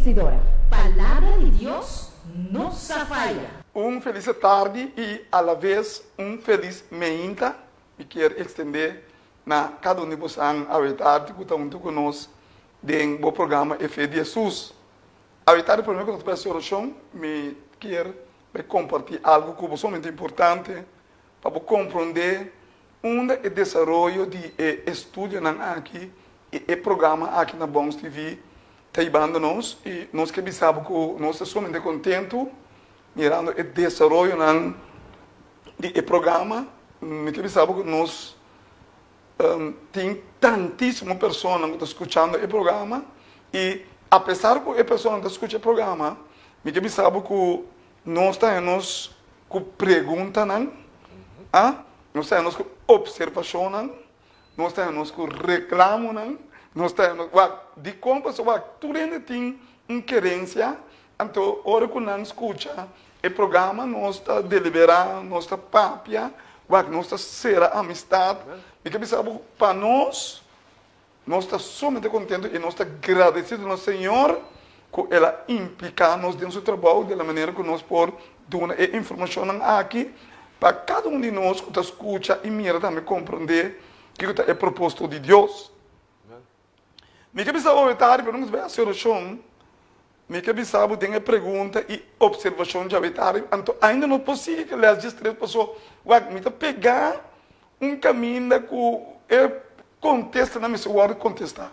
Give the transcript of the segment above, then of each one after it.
enriquecedora. Palabra de Dios no se falla. Feliz tarde e, a la vez, feliz meinta. Me quero estender na cada um de vocês a tarde que está junto conosco no programa Fé de Jesus. A tarde, primeiro que nós vamos oração, me quero compartilhar algo que é muito importante para compreender onde é o desenvolvimento de estudo aqui e programa aqui na Bons TV está ibando nós e nós que sabemos que nós estamos muito contentos mirando o desenvolvimento do programa, que sabemos que nós tem tantíssimas pessoas que estão escutando o programa e apesar que as pessoas que escutam o programa, que sabemos que nós temos que perguntar, nós temos que observar, nós temos que reclamar, nós temos de como pessoa tudo tem uma querência, então hora que nós escuta o programa, nós está deliberando, nós está papia, nós está ser amistade, e que sabe para nós está somente contente e nós está agradecido ao Senhor que ela implica nos dentro do trabalho da maneira que nós podemos dar informação aqui para cada um de nós que escuta e mira também compreender que é o propósito de Deus. Me que sabe o tarde para nós ver a oração. Me que sabe tem a pergunta e observação de habitar. Então ainda não é possível que as três pessoas me pegar caminho que contesta na minha hora de contestar.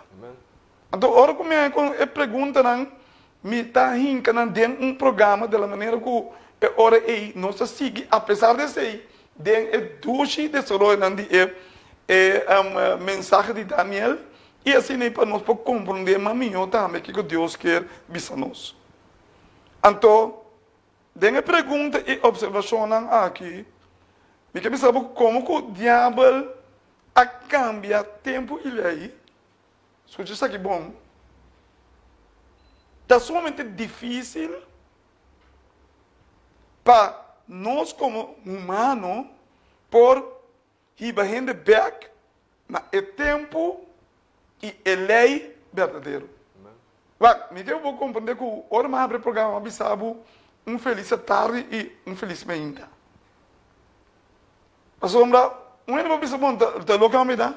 Então hora que me pergunta me está rindo dentro programa da maneira que hora aí nós seguimos apesar de ser dentro do desenvolvimento de mensagem de Daniel. E assim nem para nós compreender mais também que Deus quer visar nós. Então, tem a pergunta e observação aqui. Me quer saber como que o diabo cambia tempo e lei. Escute isso aqui bom. Está somente difícil para nós como humanos por ir back na tempo e a lei verdadeira. Me eu vou compreender que o hora mais abre o programa avisava feliz tarde e feliz meinta. A sombra, não vou pensar bom, da local me dá,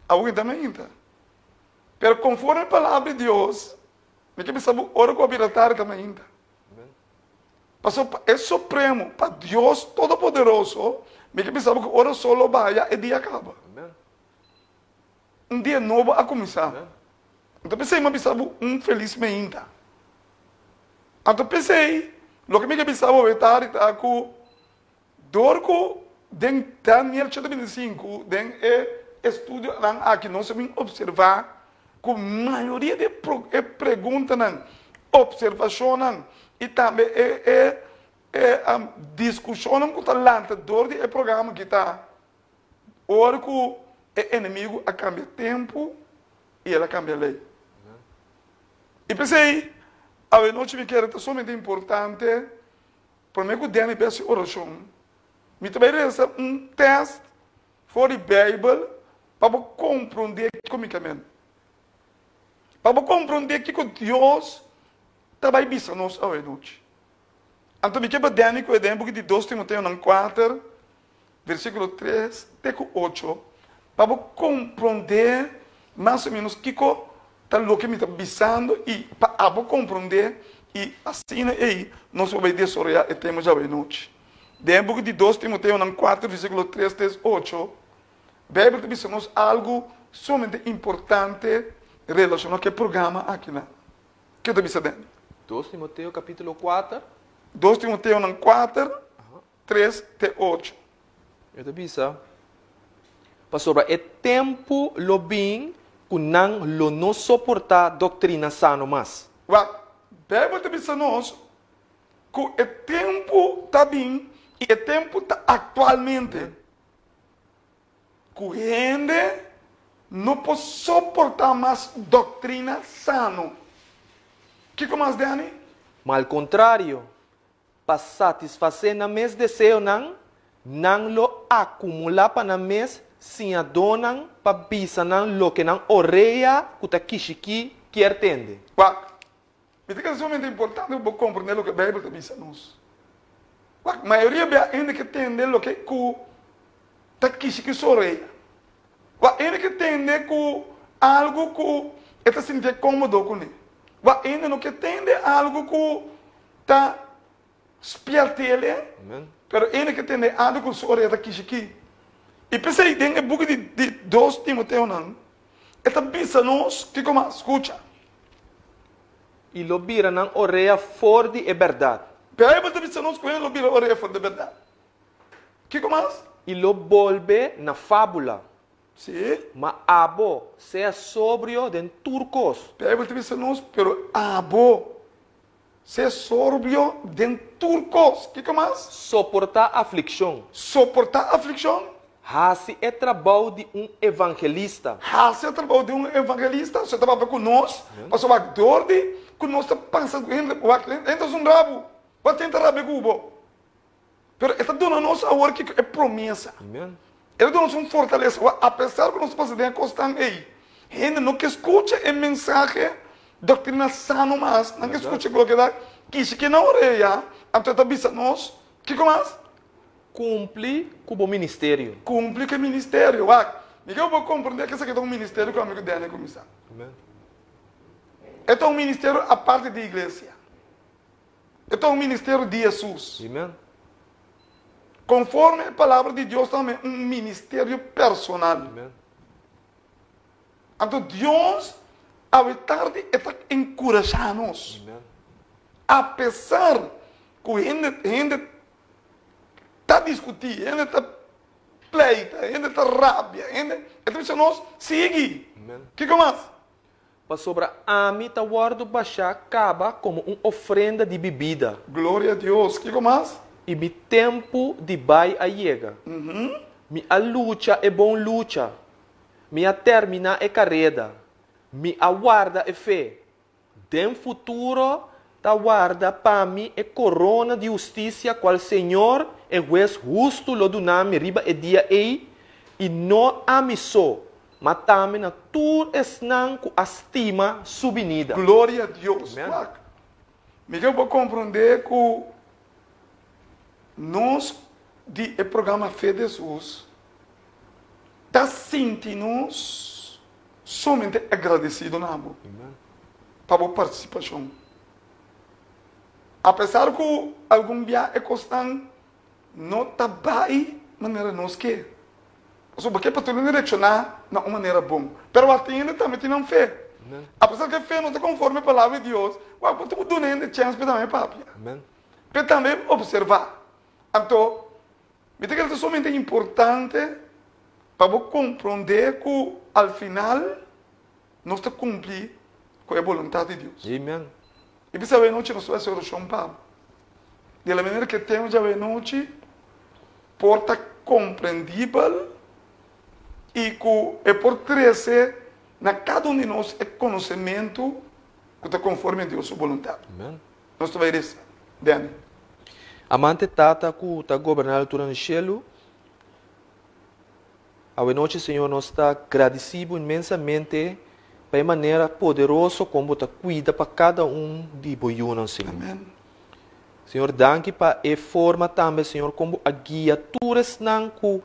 alguém também ainda. Pero conforme a palavra de Deus, me que pensava hora que a tarde também ainda. Passou é supremo, para Deus Todo-Poderoso, me que pensava que hora solo vai e dia acaba. Dia novo a começar. Então pensei, mas pensava feliz meinta. Então pensei, lo que me pensava vetar que dorco den Daniel 25, den estudo aqui nós vamos observar que a maioria de perguntas, observação e também a discussão que está lá dentro do programa que está hora que o inimigo cambia tempo e ela cambia a lei. E pensei, a noite me quero somente importante, para mim que o Dani peça oração. Me também resta teste for the Bible para compreender comicamente. Para compreender que Deus também bisa nós a noite. Então me quero Dani com o exemplo de 2 Timoteo 4, versículo 3 até 8. Para compreender mais ou menos o que está me está bisando e para compreender e assim aí nós vamos desarrollar o tema já noite. Dentro de 2 Timoteo 4, versículo 3 até 8, a Bíblia diz nos algo somente importante relacionado com o programa aqui. O que está dizendo? 2 Timoteo capítulo 4. 2 Timoteo 4, 3 até 8. Eu te bisa. Pastor, é tempo lo bem kunang lo no soportar doutrina sano mas. A Bíblia diz nos que o tempo está bem e o tempo está atualmente. Que a gente não pode suportar mais doutrina sano. O que mais, Dani? Mal contrário, para satisfazer na mes desejo nang lo acumular para na mes sin adonan para bisa lo que nang oreia kuta kishiki quer tende. Me diga, é somente importante eu compreender o que a Bíblia diz a nós. A maioria ainda que entende o que está que sorria. Ainda que entende que algo que está se sentindo cômodo com ele. Ainda não que entende algo que está espiatele. Pero ainda que entende algo que sorria está que. E pensei, tem um book de 2 Timoteo, não. Esta bisa nós que como escuta. E lo bira ng oreia for de é verdade. Pero aí você bisa nós com ele, vira orelha for de verdade. Que como? E lo volve na fábula. Sim. Ma abo, seja sobrio den turcos. Pero aí você bisa nós, pero abo, se sorbio den turcos. Que como? Soportar aflição. Suportar aflição. Hasi é trabalho de evangelista. Você trabalha de evangelista, você trabalha com nós, mas o dor de que nós está pensando, entra um rabo, vai tentar rabo cubo. Pero está dando nós a hora que é promessa. Amen. Ele dá nos fortaleza, apesar que nós passamos a constante aí. Ainda não que escuta a mensagem doutrina sano mas, não que escuta o que dá, que não oreia, então está bisa nós, que mais? Cumpre com o ministério. Cumpre com o ministério. Eu vou compreender que esse aqui é um ministério que o amigo Daniel começar. É um ministério a parte da igreja. É um ministério de Jesus. Amen. Conforme a palavra de Deus também, um ministério personal. Amen. Então Deus, a tarde, está encorajando-nos. Apesar que a gente está discutindo, ainda está pleita, ainda está rábia, então nós seguimos. Que mais? Para sobre a mim, tá guardo baixar acaba como uma ofrenda de bebida. Glória a Deus. Que mais? E mi tempo de bai a chega. Mi a luta é bom luta. Mi a termina é carreira. Mi aguarda é fé. Dem futuro tá guarda para mim é corona de justiça qual Senhor é juiz justo lo dunami riba e dia e não amiso. Matame na tur esnan com estima subinida. Glória a Deus. Miguel vou compreender que nós de programa Fé de Jesus está sentindo somente agradecido na para a participação. Apesar que algum dia é constante, não está bem maneira nós que. Porque para tu direcionar de uma maneira boa. Mas atende também tem fé. Apesar que a fé não está conforme a palavra de Deus, tu dá uma chance para também papi. Mas também observar. Então, me diga que é somente importante para compreender que ao final nós está cumprir com a vontade de Deus. Amen. E precisa ver noite nós vamos fazer o Paulo. De la maneira que temos já ver noite, porta compreendível e que é por crescer na cada um de nós é conhecimento que está conforme a Deus sua vontade. Amen. Nós vai isso, Dani. Amante tata que está governando tudo no cielo. A noite, Senhor, nós está agradecido imensamente para maneira poderosa como está cuida para cada de boiunas, Senhor. Amém. Senhor, danke para a forma também, Senhor, como a guia todas não que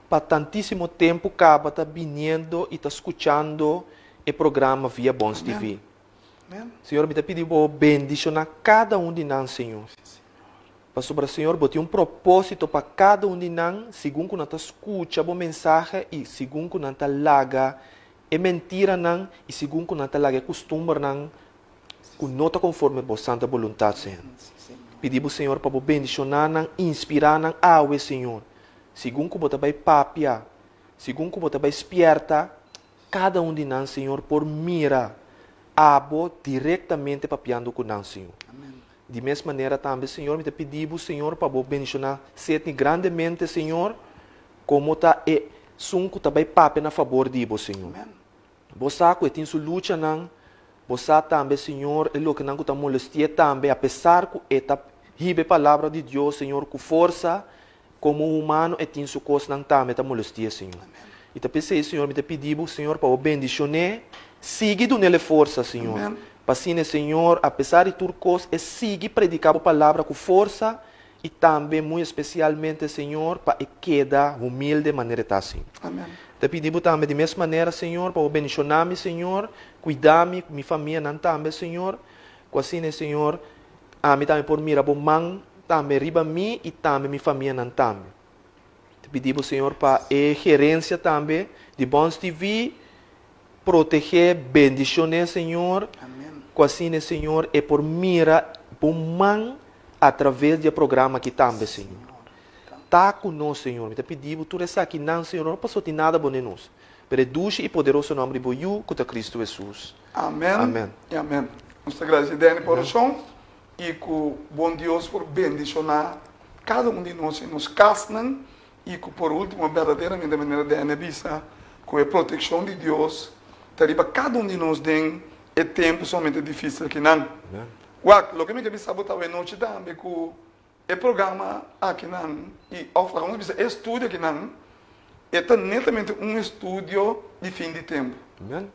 para tantíssimo tempo acaba tá vindo e está escutando o programa via Bons TV. Amém. Senhor, me pedi para bendicionar cada de nós, Senhor. Para sobre Senhor, bote propósito para cada de nós, segundo que nós escuta a mensagem e segundo que nós laga é mentira não e segundo que nós laga é costume não que não está conforme a santa vontade, Senhor. Pedimos, Senhor, para bendicionar não, inspirar não, awe, Senhor. Segundo que você vai papia, segundo que você vai esperta, cada de nós, Senhor, por mira, abo diretamente papiando com nós, Senhor. De mesma maneira também, Senhor, me pedimos, Senhor, para bendicionar sete grandemente, Senhor, como está e sunco também pape na favor de você, Senhor. Você que tem sua luta não, você também, Senhor, é o que não está molestia também, apesar que está ribe a palavra de Deus, Senhor, com força, como humano, e tem sua coisa não também está molestia, Senhor. E também, Senhor, me pedimos, Senhor, para bendicionar, seguido nele força, Senhor. Assim, Senhor, apesar de turcos, sigue predicar a palavra com força e também, muito especialmente, Senhor, para que queda humilde de maneira assim. Amém. Te pedimos também de mesma maneira, Senhor, para abençoar-me, Senhor, cuidar-me, minha família não também, Senhor. Assim, Senhor, a mim também por mira, por mão, também riba mim e também minha família não também. Te pedimos, Senhor, para a gerência também de Bons TV, proteger, bendicionar, Senhor. Amém. Assim, Senhor, é por mira, por mão, através do programa que também, Senhor. Está conosco, Senhor. Te pedimos, tu está aqui, não, Senhor, não passou de nada bom em nós. Pero dulce e poderoso nome de Boiú, contra Cristo Jesus. Amém. Amém. E amém. Nós agradecemos por isso e que o bom Deus por bendicionar cada um de nós em nos casam e que por último, verdadeiramente, de maneira de anebisa, com a proteção de Deus, teriba cada um de nós tem é tempo somente difícil que não. O que me quer saber também noite também com o programa aqui não e oferece estudo aqui não é netamente estúdio de fim de tempo. Amém.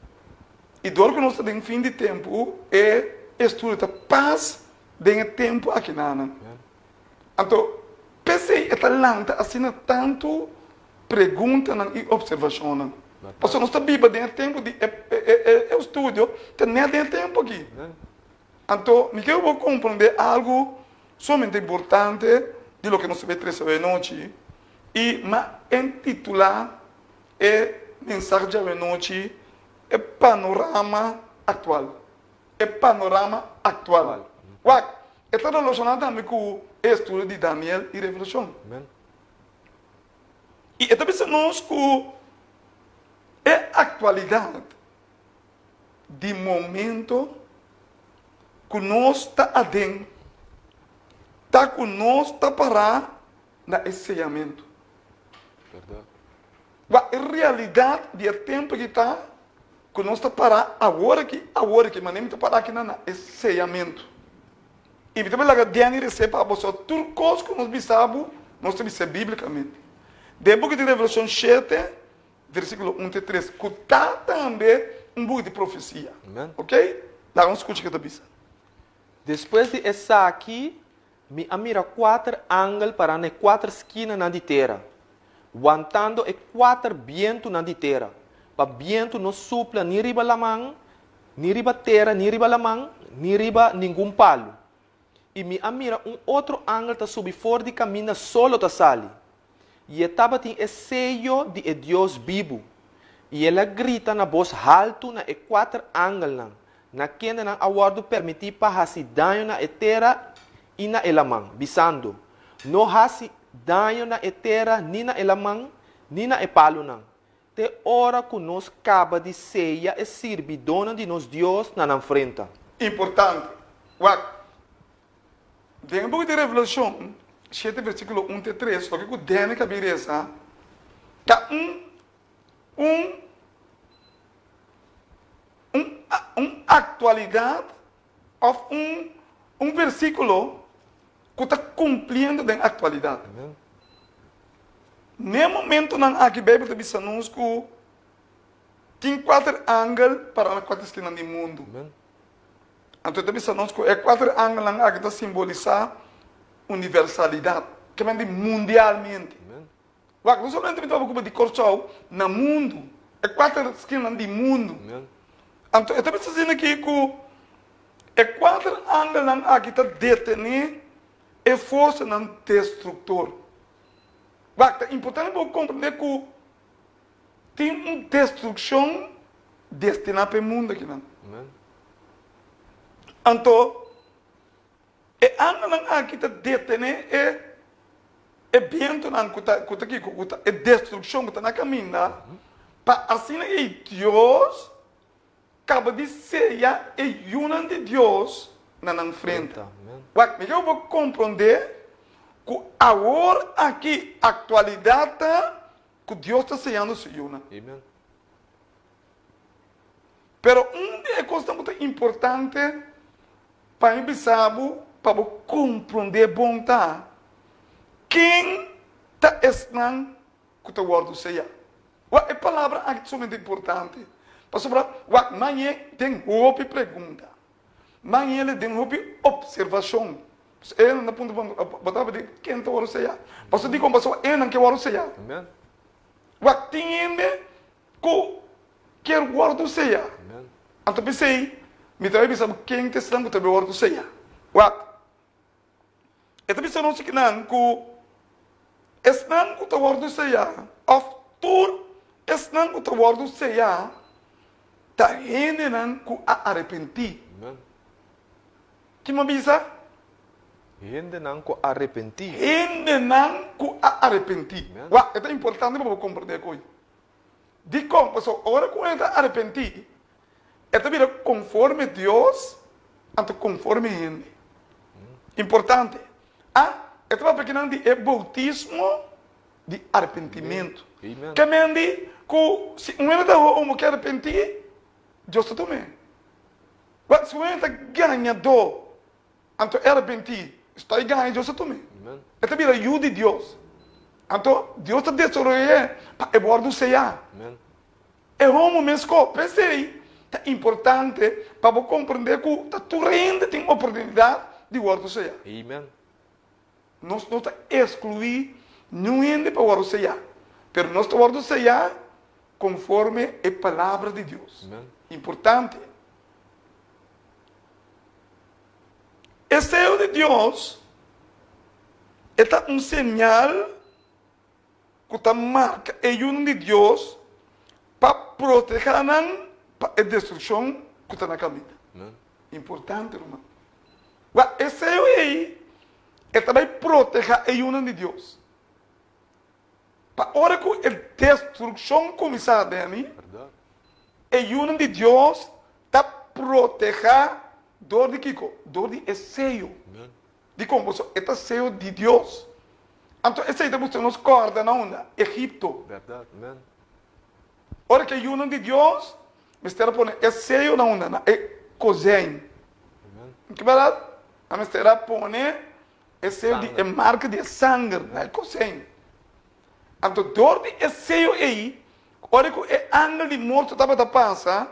E do que nós temos fim de tempo é estudo de paz de tempo aqui não. Então, pensei é talento assim tanto pergunta e observação. Porque nós estamos vivendo dentro tempo de estudo, tem dentro tempo aqui. Então, eu vou compreender algo somente importante de lo que nós vamos trazer hoje noite e intitular a mensagem de hoje noite é panorama atual. É panorama atual. Está relacionado também com o estudo de Daniel e Revelação. E está pensando que é atualidade de momento que nós está adentro, está que nós está parar no ensinamento. A realidade de tempo que está, que nós está parar agora que mas nem está parar aqui no ensinamento. E também lá Diane recebe a você tudo coisa que nós bisamos, nós temos biblicamente. Depois de Revelação 7, versículo 1 e 3, que está também book de profecia. Ok? Lá vamos escutar o que está dizendo. Depois de essa aqui, me mira 4 ângulos para as 4 esquinas na terra, aguantando e 4 ventos na terra. Para vento não supla nem riba la mão, nem riba terra, nem riba la mão, nem riba nenhum palo. E me mira outro ângulo está subir fora de caminho solo está sali. E estava tem o sello de Deus vivo. E ela grita na voz alta na 4 ângulos. Na que não aguardo permitir para fazer dano na terra e na elamang, bisando. Não fazer dano na terra, nem na elamang, nem na palo não. Te hora que nós acaba de ceia e servir dona de nós Deus na frente. Importante. Dentro de Revelação 7, versículo 1 e 3, o que deve caber essa, que atualidade ou versículo que está cumprindo a atualidade. No momento na que a Bíblia está dizendo que tem 4 ângulos para as 4 esquinas do mundo. Então, está dizendo que é 4 ângulos que está simbolizar universalidade, que vem mundialmente. Não somente de corchão, no mundo. É 4 esquinas do mundo. Então, está dizendo aqui que é 4 ângulos que está detendo a força no destrutor. É importante compreender que tem uma destruição destinada para o mundo aqui. Então, é ângulo que está detendo é vento que é destruição que está na caminho. Para assim, Deus acaba de ser a união de Deus na frente. Mas eu vou compreender que agora aqui, a atualidade, que Deus está sendo se união. Pero uma coisa muito importante para mim, para compreender bom tá, quem está ensinando que está guardando ceia. A palavra aqui é muito importante. Para sobrar, amanhã tem outra pergunta. mas ele tem uma observação. Ele não pode botar de quem está o seja. Pastor digo como pastor ele não quer o seja. Amen. Wat tingene que quer guardar o seja. Amen. Então pensei, me trae bisa quem te está que guardar o seja. Wat? Então bisa não se que não que esnan que guardar o seja. After esnan que guardar o seja. Ta hene não que arrepentir. Amen. Que me bisa? Hindi nang ko arrepentir. Ainda não que arrepentir. Ué, é importante para compreender coisa. De como, pessoal, agora que ele arrepentir, é também conforme Deus, então conforme ele. Importante. Ah, é também pequeno de bautismo de arrependimento. Amen. Que me diz que se um ele não quer arrepentir, Deus também. Ué, se um ele ganhador, então arrepentir. Está aí ganhando Deus também. É também a ajuda de Deus. Então, Deus está desenvolvendo para guardar o ceia. É como mesmo, pensei, é importante para você compreender que tu ainda tem a oportunidade de guardar o ceia. Amen. Nós não está excluir ninguém para guardar o ceia. Mas nós estamos guardando o ceia conforme a palavra de Deus. Amen. Importante. O selo de Deus é um sinal que está marca a união de Deus para proteger a destruição que está na caminho. Importante, irmão. O selo aí é também proteger a união de Deus. Para a hora que a destruição começar a vir, a união de Deus está proteger dor de Kiko, dor de seio. De como você está seio de Deus. Então, esse aí você nos corda na onda, Egipto. Verdade. Amen. Ora que a união de Deus, me está pondo seio na onda, é cozinha. Que verdade? A me está pondo seio de marca de sangue, na cozinha. Então, dor de seio aí, ora que o ângulo de morto estava da pança,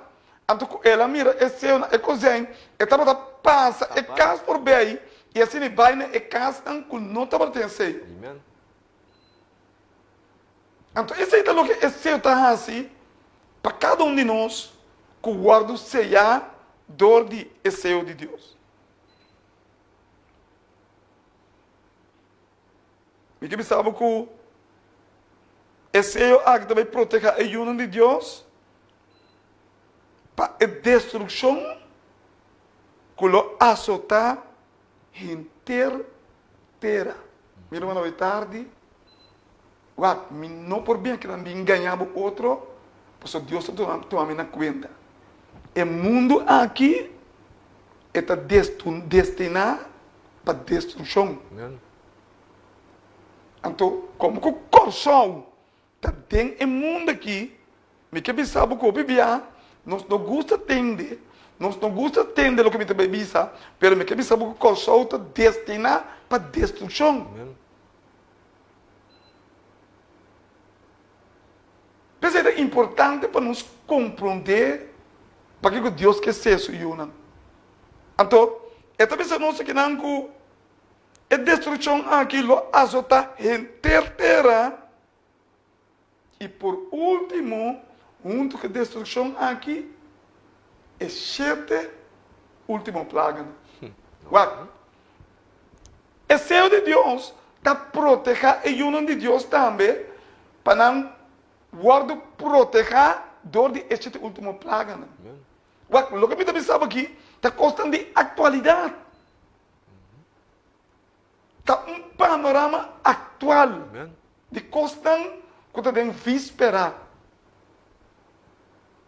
então, ela mira, esse é cozinha, ela passa, é casa por bem, e assim vai, é casa que não está pertencendo. Amen. Então, esse é o que esse está assim, para cada um de nós, que guarda o ceia, dor de esse de Deus. E que sabe que esse é o que também protege a união de Deus, para a destruição que lo azota inteira. Mira uma noite tarde, não por bem que não enganava o outro, porque Deus está tomando na conta. O mundo aqui está destinado para destruição. Então, como que o coração está dentro do mundo aqui, me que sabe que eu vivia. Nós não gusta atender, nós não gusta atender o que me tem bebida, mas me que sabe que o coração está destinado para destruição. Mas é importante para nos compreender para que Deus quer ser isso. Então, é também se nós que não a destruição aqui lo azota inteira. E por último, junto com a destruição aqui, é 7 última plaga. O céu de Deus está proteger a união de Deus também, para não guardar, proteger dor de 7 última plaga. O que me pensava aqui, está costando de atualidade. Está um panorama atual, de costando que está em víspera.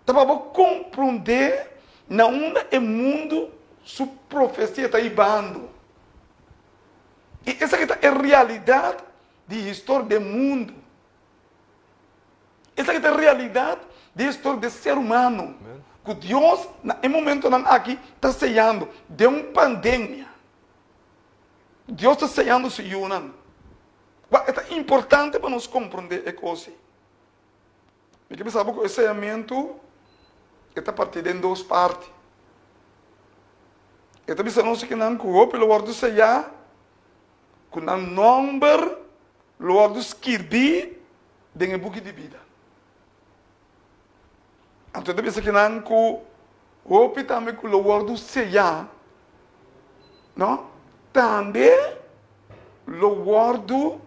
Para compreender na onde o mundo sua profecia está ibando. E essa aqui é a realidade de história do mundo. Essa aqui é a realidade de história do ser humano. Que Deus, no momento aqui, está ceiando de uma pandemia. Deus está ceiando se unam. É importante para nós compreender a coisa. E que sabe que o ceiamento está partido em duas partes. Kita bisa nós que não cuo pelo word saya, com não number, o word escrevi, dengan buku de vida. Então kita bisa que não cuo opi também com o word saya, não? Também o word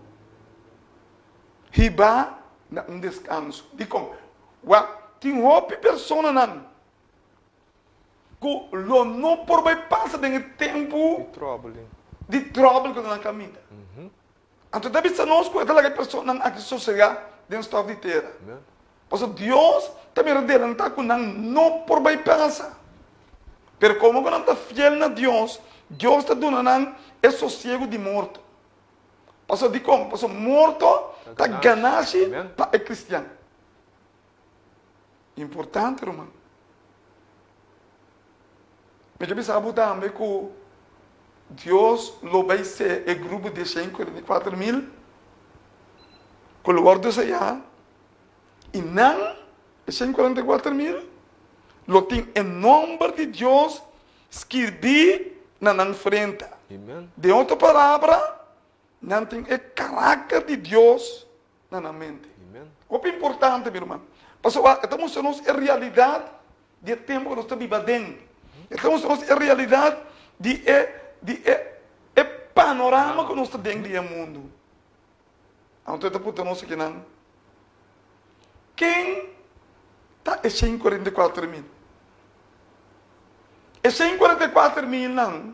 hiba na descanso. Dico, tem opi persona não. Que lo não por vai passa de tempo de trouble que não caminha. Então deve ser nós que aquela pessoa não aqui sossegar dentro da terra. Porque Deus também não está com não por vai passa. Pero como não está fiel na Deus, Deus está dando é sossego de morto. Porque de como? Porque morto está ganagem para o cristiano. Importante, irmão. Mas eu pensava também que Deus lo vai ser o grupo de 144.000 com o word de já e não 144.000 lo tem em nome de Deus escrevi na frente. De outra palavra, não tem o caráter de Deus na mente. O que é importante, meu irmão? Porque estamos em a realidade do tempo que nós estamos vivendo. Estamos em a realidade de panorama que nós estamos dentro do mundo. Então, nós aqui não. Quem está em 144.000? E 144.000 não.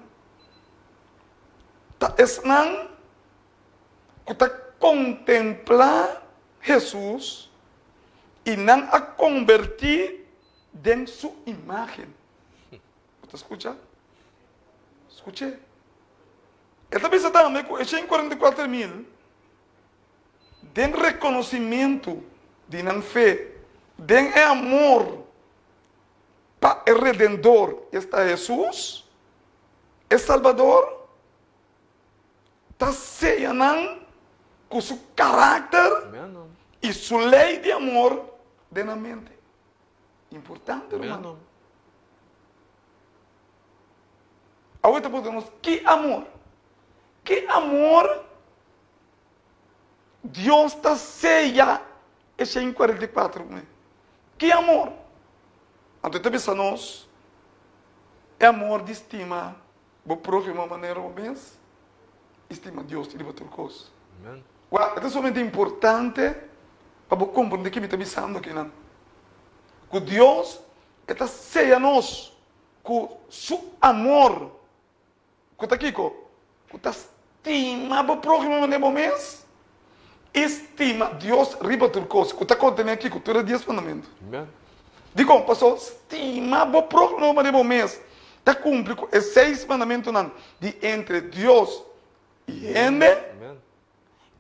Está não que está contemplar Jesus e não a convertir em sua imagem. Você escuta? Escute. Ele pensa também que 144.000 tem reconhecimento de não fé, tem amor para o Redentor. Está Jesus, é Salvador, está seiando com seu caráter e sua lei de amor na mente. Importante, irmão. Agora podemos, que amor? Que amor Deus está ceia e 144. Que amor? Então, pensa nós, é amor de estima, o próximo maneira, o mês, estima Deus, de outra coisa. É somente importante para compreender que me está pensando aqui, não? Que Deus está ceia nós com seu amor. Que está aqui, que está estima o próximo maneira, o mês, estima Deus riba outra coisa. Que está contendo aqui, que tu é 10 mandamentos. Digo, pastor, estima o próximo maneira, o mês, está cumprindo os 6 mandamentos de entre Deus e gente.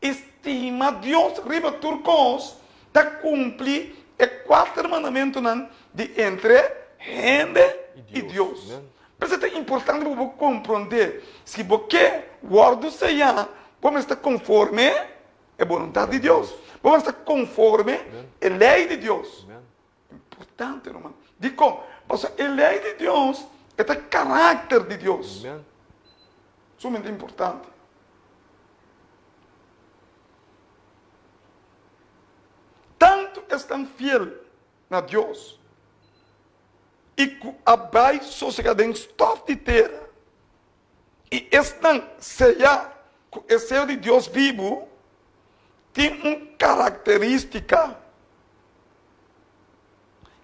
Estima Deus riba turcos, está cumprindo os 4 mandamentos de entre gente e Deus. Por isso é importante para você compreender se você guarda o Senhor, vamos estar conforme a vontade de Deus, vamos estar conforme a lei de Deus. Importante, irmão. Digo, porque a lei de Deus é o caráter de Deus. Sumamente importante. Tanto estão fiel a Deus e que abai sossegado em stop de terra e estão ceia que o ser de Deus vivo tem uma característica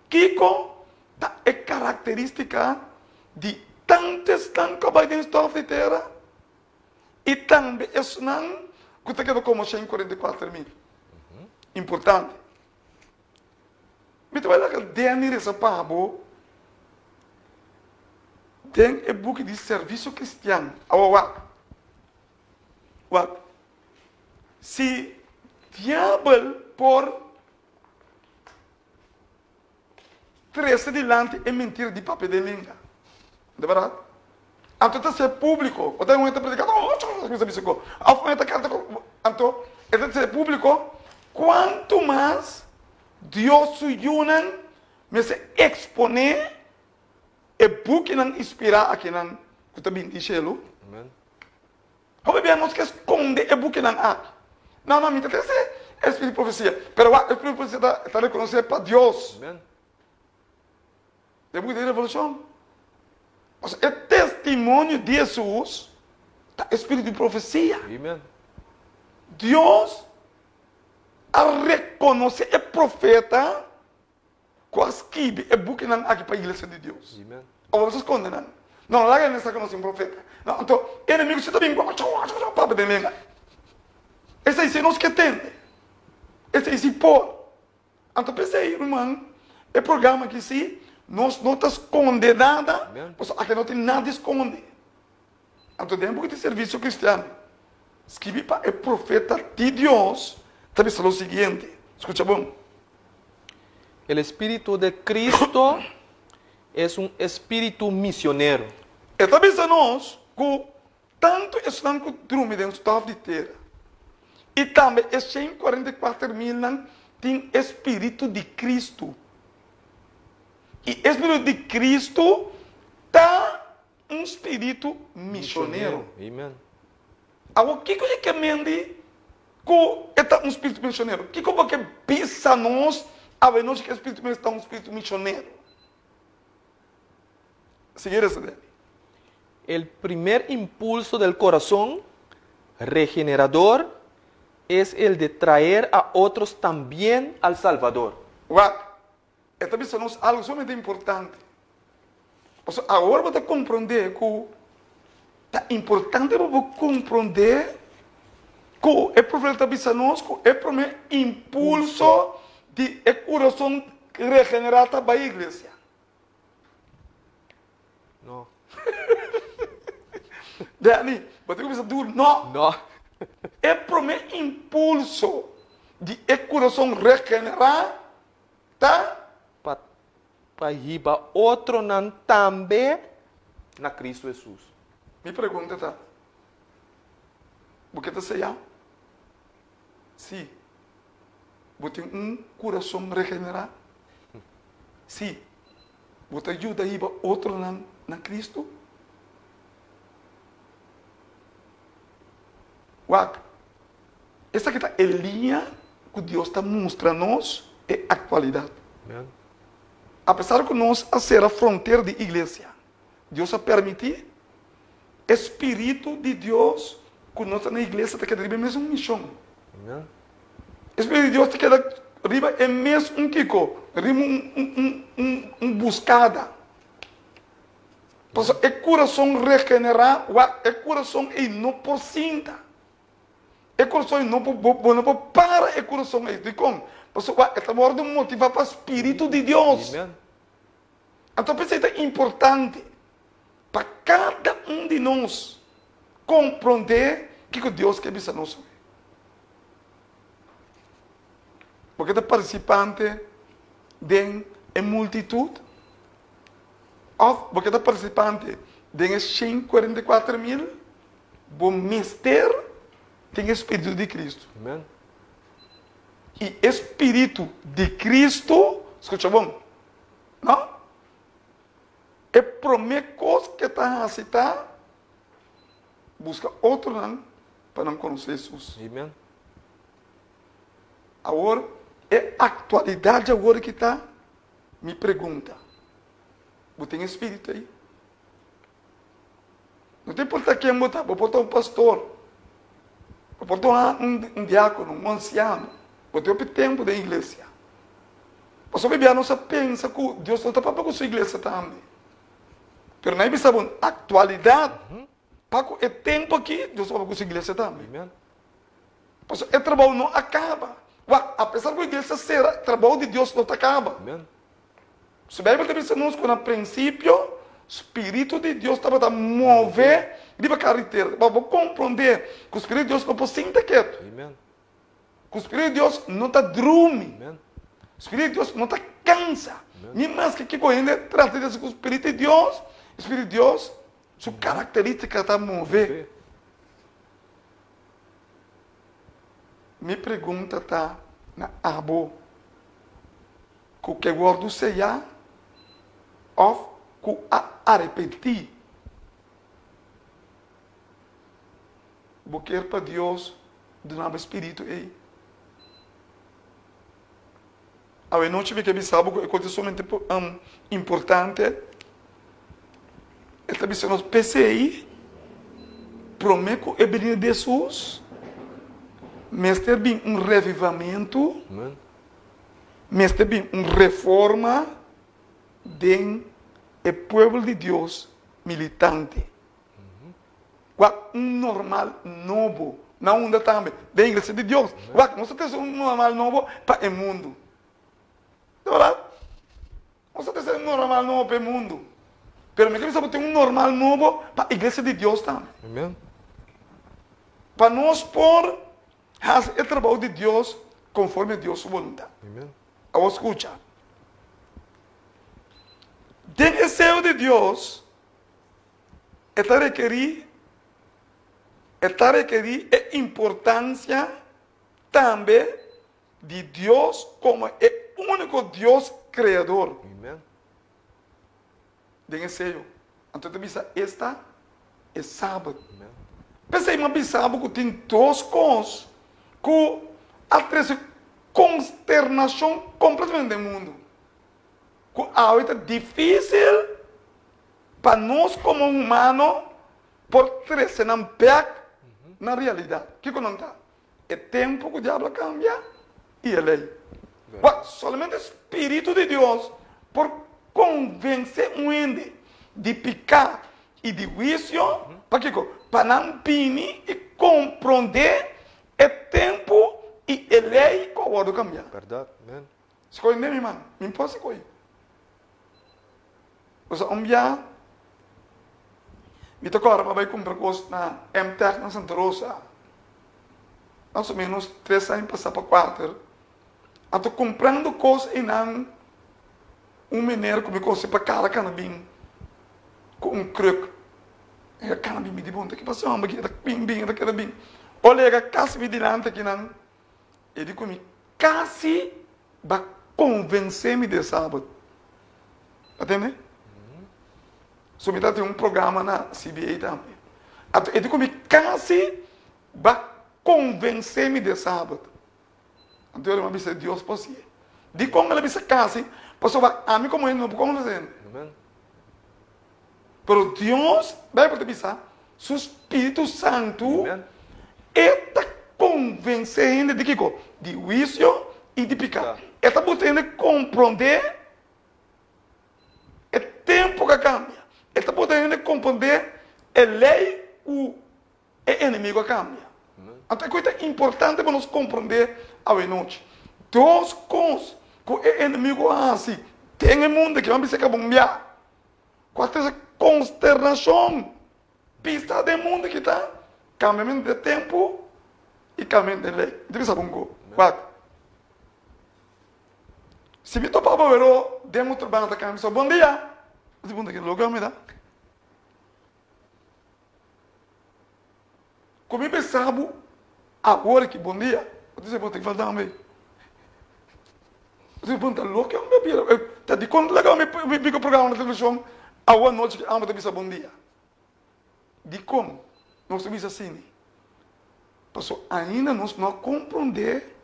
que é característica de tanto estão que abai em stop de terra e também estão que está quedando como 144.000. Importante. Me vai lá que Daniel essa pabo tem um book de serviço cristiano. Se diabo por 13 delante é mentira de papel de língua. De verdade? Então, se é público, ou tem um predicador, então, se é público, quanto mais Deus se expõe e book não inspirar aqui não que também diz ele. Amen. Como bem que esconde e buque não há. Não, me interessa é espírito de profecia. Pero o espírito de profecia está reconhecido para Deus. Amen. Depois da revolução. O testemunho de Jesus está espírito de profecia. Amen. Deus a reconhecer o profeta com as quibe e buque não aqui para a igreja de Deus. Amen. Ou vocês condenam. Não, lá que não está conhecendo um profeta. Não, então, inimigo se também papo de lenga. Esse aí se nós que entende. Esse aí se pôr. Então, pensei, irmão, é programa que se nós não está esconde nada, aqui não tem nada esconde. Então, tem um pouco de serviço cristiano. Escrevi para o profeta de Deus, também falou o seguinte, escuta bom. El Espíritu de Cristo es un espíritu misionero. E também nós, que tanto estão com drume de um staff de terra, e também é 144 mil tem Espírito de Cristo. E Espírito de Cristo está um espírito missioneiro. Amen. Agora, o que é que mende que está um espírito missioneiro? O que é que pensa nós a ver nós que o espírito está um espírito missioneiro? Seguir essa ideia. El primer impulso del corazón regenerador es el de traer a otros también al Salvador. Esta vez é algo sumamente importante. Agora você compreender que é importante para compreender que o profeta avisa nós que é o primeiro impulso de coração regenerado para a igreja. No. Dani, você começa a dizer, não. No. É o primeiro impulso de coração regenerado, tá? Para ir para outro nan também na Cristo Jesus. Me pergunta, tá? Porque você já? Sim. Você tem um coração regenerado? Sim. Você ajuda a ir para outro na Cristo? Essa aqui está a linha que Deus está mostrando a nós é a atualidade. Amen. Apesar que nós a ser a fronteira de igreja, Deus a permitir Espírito de Deus que nós na igreja tem que dribar mesmo uma missão. Amen. Espírito de Deus tem que dribar é mesmo um kiko, buscada. Pois é coração regenerado, é coração e não por cinta. É coração e não por para é coração e de como. Pois é mordo motivar para o Espírito de Deus. Amen. Então, pensei que é importante para cada um de nós compreender o que Deus quer dizer nós. Porque é participante de uma multitude, ou porque é participante de 144 mil, o mistério tem Espírito de Cristo. Amen. E Espírito de Cristo, escuta bom, não? É a primeira coisa que está a citar, busca outro nome para não conhecer Jesus. Amen. Agora, é a atualidade agora que está, me pergunta, você tem Espírito aí? Não tem importa quem botar, vou botar um pastor, vou botar um diácono, um anciano, vou ter o tempo da igreja. Você vai ver, a nossa pensa que Deus não está para a sua igreja também. Pero não é pensando atualidade, para o tempo aqui, Deus vai para a sua igreja também. Amen. Pois o trabalho não acaba. Apesar que a igreja ser, o trabalho de Deus não acaba. Amen. Se a Bíblia está dizendo que no princípio, o Espírito de Deus estava a mover de uma carreteira. Para compreender que o Espírito de Deus não pode sentar quieto. Amen. Que o Espírito de Deus não está dorme. Amen. O Espírito de Deus não está cansa. Nem mais que correndo trata de que o Espírito de Deus, sua característica está a mover. Me pergunta está na abo. Que o que guardo seja ou que arrepentir porque para Deus donar espírito aí. A noite que me sabe que é somente importante. Ele está dizendo, PCI, promete que é de Jesus, mas tem revivamento, mas tem reforma do povo de Deus militante. Normal novo, não onda também, da igreja de Deus. Nós temos normal novo para o mundo. De verdade? Nós temos normal novo para o mundo. Pero me quero ter normal novo para a igreja de Deus também. Amém. Para nós pôr fazer o trabalho de Deus conforme a Deus sua vontade. Amém. Agora escuta. O desejo de Deus está requerir a importância também de Deus como o único Deus criador. Amém. De desejo. Então, esta é sábado. Amém. Pensei, mas sábado que tem duas coisas que traz consternação completamente do mundo. Que é difícil para nós como humanos por trazer na pé na realidade. O que não está? É tempo que o diabo cambia e a lei. Somente o Espírito de Deus por convencer o ende de picar e de juízo para não pinir e compreender o tempo e a lei que o cambiar. Verdade. Amém. Escolhe meu irmão, me pode escolher. Dia, me tocou para ir comprar coisas na MTech na Santa Rosa. Mais ou menos 3 anos passar para 4. Estou comprando coisas e não mineiro que me consegue para cada canabim com crook. E a canabim me diz, que passou uma bagueta, bim, daquela bim. Olha, a casa me dilante aqui não. E digo, me quase vai convencer-me de sábado. Entende? So, me tem programa na CBA também. E digo, me quase vai convencer-me de sábado. Então, eu disse, Deus possível. Digo, como ela disse, quase, posso vai, a mim como ele não pode fazer. Amém. Pero Deus, vai para te pensar, seu Espírito Santo, está convencendo de que? De juízo e de pecado. Está botando compreender o tempo que cambia. Está botando compreender a lei o inimigo cambia. Então é coisa importante para nós compreender a noite. Duas coisas que o inimigo assim tem no mundo que vamos dizer que bombear. Qual é essa consternação? Pista do mundo que está cambiamento de tempo e cambiamento de lei. Então isso é bom. Quatro. Se me topar para ver, demos trabalho da camisa. Bom dia. Eu digo, que lugar me dá. Como eu pensava, agora que bom dia, eu disse, vou ter que falar também. Eu disse, bom, tá louco, eu não me tá de quando legal me pico o programa na televisão, a boa noite, a uma disse bom dia. De como? Nós temos assim. Passou, ainda nós não compreender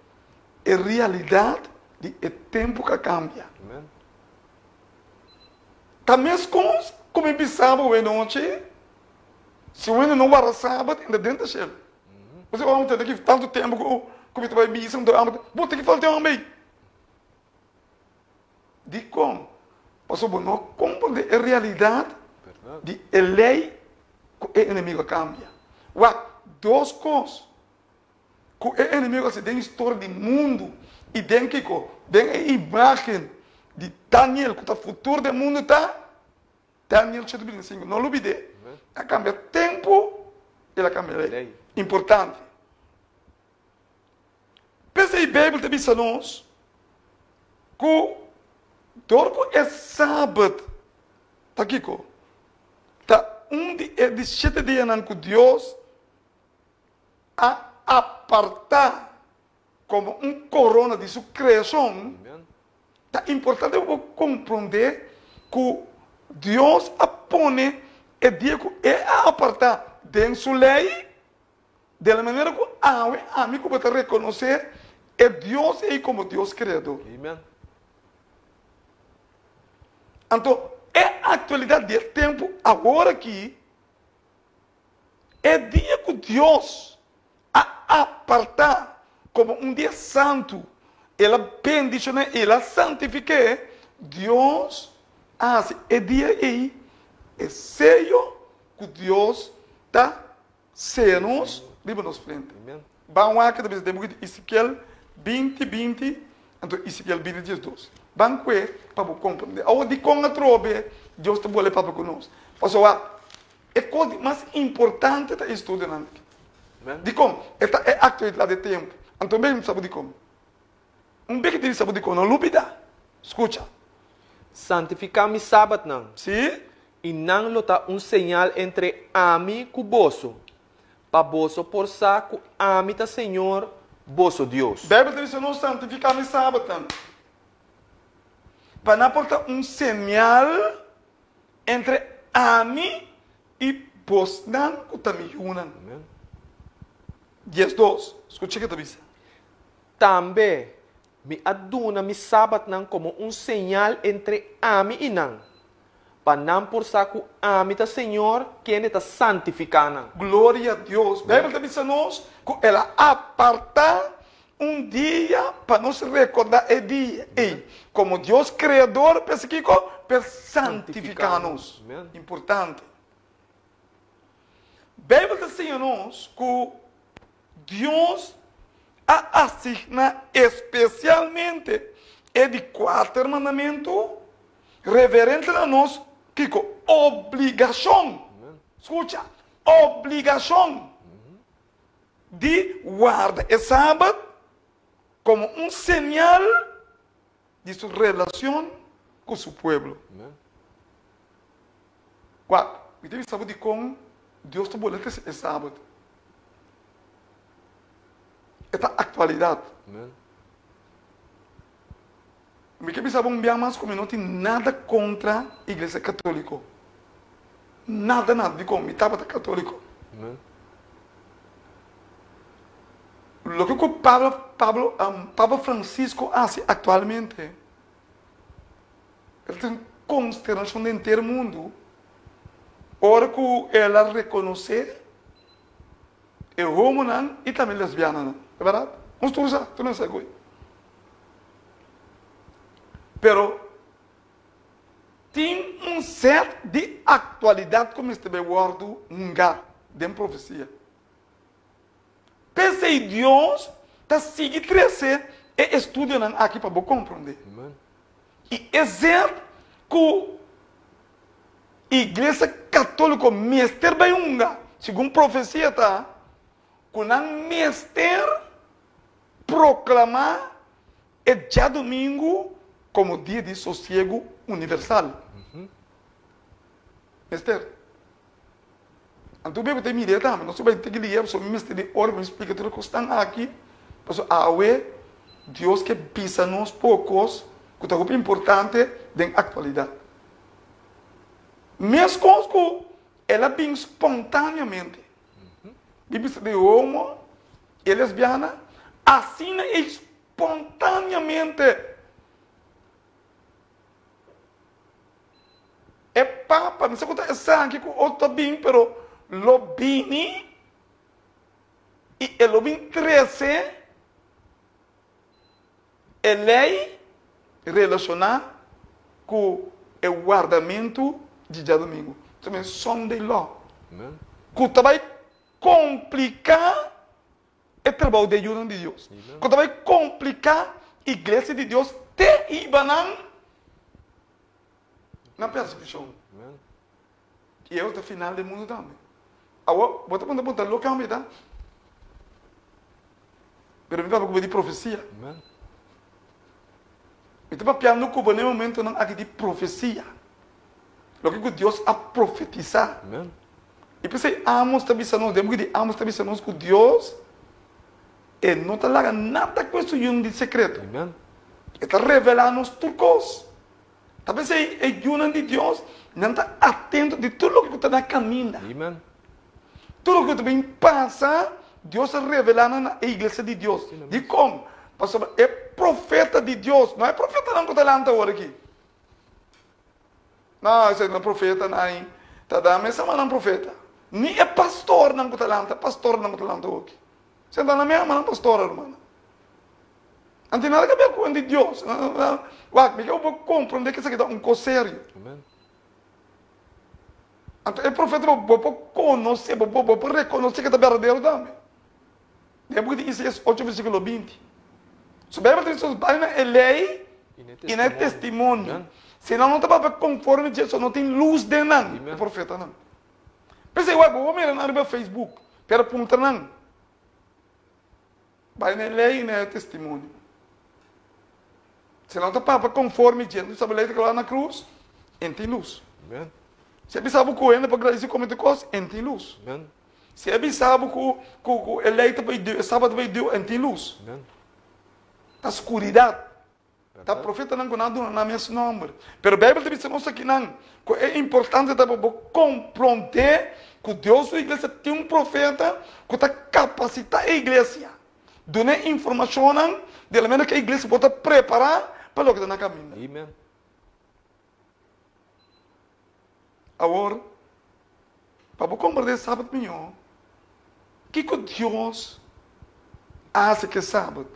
a realidade do tempo que cambia. Amém. Também as coisas, como eu pensava hoje noite, se o ainda não vai sábado, ainda dentro da cheia. Você vai ter que tanto tempo como tu vai missa, vou ter que falar também. De como? Passou por não compreender a realidade de a lei que o inimigo cambia. Duas coisas. Que o inimigo se tem história do mundo e tem que tem a imagem de Daniel, que o futuro do mundo está. Daniel 7:5, não olvide. Ela cambia tempo e ela cambia lei. Importante. Pensa em Bíblia te diz a nós que dorco é sábado. Tá aqui, tá de 7 dias que Deus a apartar como corona de sua criação. Tá importante eu compreender que Deus apone e dia que é a apartar dentro da lei de la maneira que a mim como te reconhecer é Deus e como Deus criador. Amen. Então, é a atualidade do tempo agora aqui é dia que Deus a apartar como um dia santo. Ela bendice, ela santifica. Deus hace é dia aí é seio que Deus está nos livros frente. Amen. Vamos lá que talvez temos que Ezequiel 20, então Ezequiel 20, 12. Vamos para compreender. Ao de com a trobe, Deus te vou para conosco. Pessoal, é a coisa mais importante da estudando aqui. Amen. De como? Esta é a atualidade de tempo. Então, bem, sabe de como? Bem que sabe de como? Não lupida. Escuta. Santificar mi sábado não. Sim? E não lota señal entre ami e boso. Para boso por saco, ami ta Senhor, boso Deus. Bíblia diz não santificar o sábado. Para não portar señal entre ami e vos não que também unam. Amen. 10:2. Escuta que te diz. Também me aduna mi sábado não como señal entre ami e não. Para não por saco ami ta Senhor, quem está santificando. Glória a Deus. Bíblia diz nós que ela aparta dia para nos recordar o dia. E como Deus criador, pensa que para santificar-nos. Amen. Importante. Bíblia diz nós que Deus a assigna especialmente de 4 mandamentos reverente a nós, que obrigação. Escuta, obrigação de guardar o sábado como señal de sua relação com seu povo. Amen. 4. E deve saber de como Deus te boleta esse sábado. Esta atualidade. Amen. Me que pensava bem mais como não tem nada contra a igreja católica. Nada de como estava católico. Amen. Lo que Pablo Francisco faz atualmente, ele tem consternação do inteiro mundo. Ora que ela reconhece é homo e também lesbiana. É verdade? Vamos todos já, tu não sabe. Pero tem set de atualidade como este guardo de profecia. Pensa em Deus, está seguindo crescer e estudando aqui para compreender. Amen. E é certo que a igreja católica mestre bem segundo profecia tá, que não mestre proclamar o dia domingo como dia de sossego universal. Mestre. Então, eu tenho ideia também. Nós vamos ter que ler sobre o mestre de hora, mas explica tudo que estão aqui. Porque Deus que pisa nos poucos, que é importante da atualidade. Mesmo coisas que ela vem espontaneamente. Bíblia de homo e lesbiana, assim espontaneamente. É papa, não sei o que é sangue, que o outro bem, pero lo bini e lo bem 13 é lei relacionar com o guardamento de dia domingo. Também Sunday law. Amen. Que vai complicar o trabalho de ajuda de Deus. Que vai complicar a igreja de Deus te ibanan na perseguição. Amen. E é o final do mundo também. Agora, bota local, tá? Pero me fala como de profecia. Amen. Então, para piano, como no momento não há de profecia. Lo que Deus a profetizar. Amen. E pensei, amos também se nós, demos que amos também se nós com Deus, e não está lá nada com isso de secreto. Amen. Está revelando tudo coisas. Talvez é de Deus, não está atento de tudo o que está na caminho. Amen. Tudo o que também passa, Deus se revelando na igreja de Deus. De como? Pastor, é profeta de Deus. Não é profeta não que está lá agora aqui. Não, esse não é profeta, não. Está dando, esse não é profeta. Nem é pastor não que está lá, pastor não que está lá aqui. Você está na minha mão, pastor, irmã. Não tem nada a ver com Deus. Eu vou compreender que isso aqui é um coisa sério. Então, o profeta vou conhecer, vou reconhecer que é verdadeiro também. Depois de Isaías 8, versículo 20. Se o Bíblia diz que é lei e não é testemunho. Senão não está conforme a Jesus, não tem luz de não. O profeta não. Pensei, vou mirar no Facebook, para apontar não. Vai na lei e não é testemunho. Se não está conforme Jesus, sabe a lei que lá na cruz, não tem luz. Se é sabe que ele para agradecer como de coisas, não tem luz. Se é sabe que o eleito vai Deus, sábado vai Deus, não tem luz. Está escuridade. Está profeta não conhece na minha nome. Mas a Bíblia diz que aqui não. É importante compreender que Deus da igreja tem um profeta que está capacitando a igreja. Dando informação de maneira que a igreja pode preparar para o que está na caminho. Amém. Agora, para compreender sábado melhor, o que Deus faz que é sábado?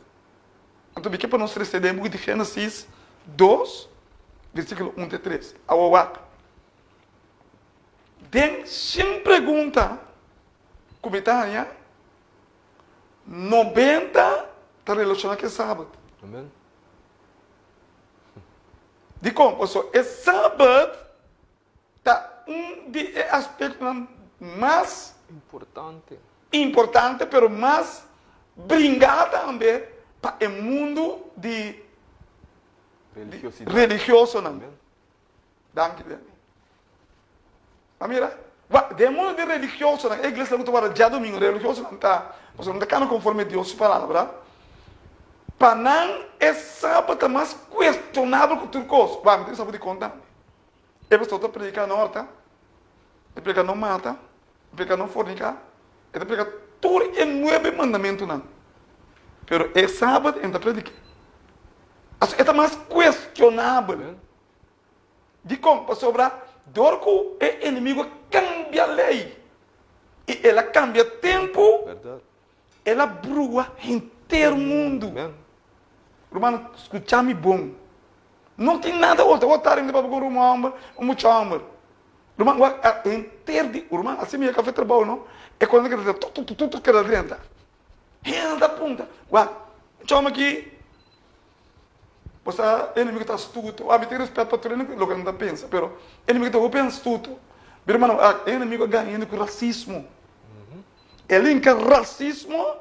Então, o que para nós recebemos de Gênesis 2, versículo 1 a 3. Agora, tem 100 perguntas, comentária, 90 está relacionado com sábado. Amém. De como? É sábado, está de aspecto mais importante, pero mais brigado também para o mundo de religioso. Danke, Dani. Mas mira, o mundo de religioso, a igreja não está já domingo, religioso não está. Você não está conforme Deus palavra. Para não é sábado mais questionável que tudo coisa. Vamos, Deus sabe de conta. Eu estou predicando não horta, eu predico não mata, eu predico não fornicar, eu predico tudo em 9 mandamentos não. Pero é sábado, então predica. É mais questionável. De como, para sobrar, dorco é inimigo cambia a lei. E ela cambia tempo. Verdade. Ela brua inteiro mundo. Romano, escuta-me bom. Não tem nada outro. Eu estou indo para o Romano, Romano, inteiro de... Romano, assim minha café trabalho, não? É quando ele diz, tudo que ela renta. Renda punta. Chama aqui. Você, o inimigo está astuto. Me tem respeito para tudo, o que não pensa. Mas o inimigo está bem astuto. Meu irmão, o inimigo é ganhando com racismo. Ele enca racismo,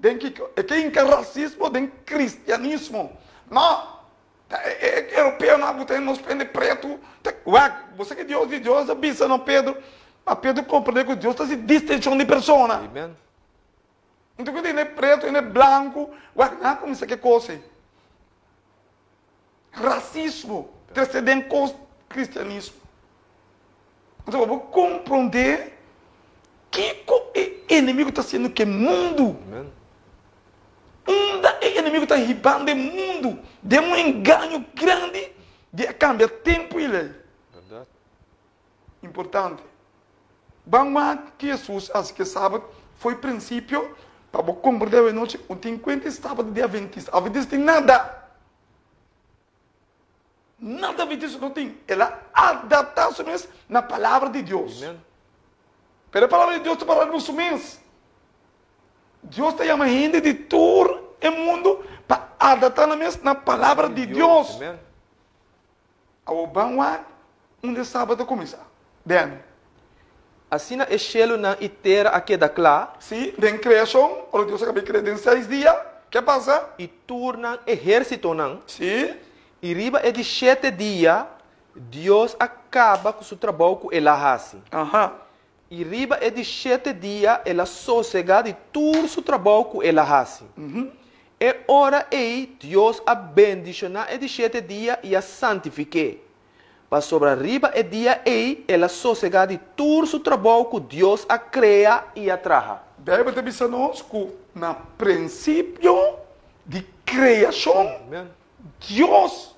que enca racismo tem cristianismo. Não, europeu não tem nos pende preto. Você que Deus avisa não Pedro, mas Pedro compreende que Deus está se distinção de pessoa. Amém. Então quando ele é preto, ele é branco, não como isso que coisa. Racismo, transcendente com cristianismo. Então eu vou compreender que o inimigo está sendo que mundo. O inimigo está ribando o mundo. De um engano grande de cambiar tempo e lei. Verdade. Importante. Vamos que Jesus, acho que sábado, foi princípio para compreender a noite, o 50 sábado de Adventista. Adventista tem nada. Nada Adventista não tem. Ela adapta-se mesmo na palavra de Deus. Amém. Pero a palavra de Deus está para os homens. Deus está chamando gente de todo o mundo para adaptar na palavra de Deus. Amém. Agora vamos onde o sábado começa. Bem. Assim é chelo na itera aqui da clá. Sim, de criação, o Deus acabou de criar em 6 dias. O que passa? E torna exército não. Sim. E riba é de 7 dias, Deus acaba com o seu trabalho que ela faz. E riba é de 7 dias, ela sossega de todo o seu trabalho que ela faz. E ora aí, Deus a bendiciona é de 7 dias e a santifique. Para sobre riba é dia aí, ela sossega de todo o seu trabalho que Deus a cria e a traja. Bíblia está dizendo nós que no princípio de criação, Amen. Deus,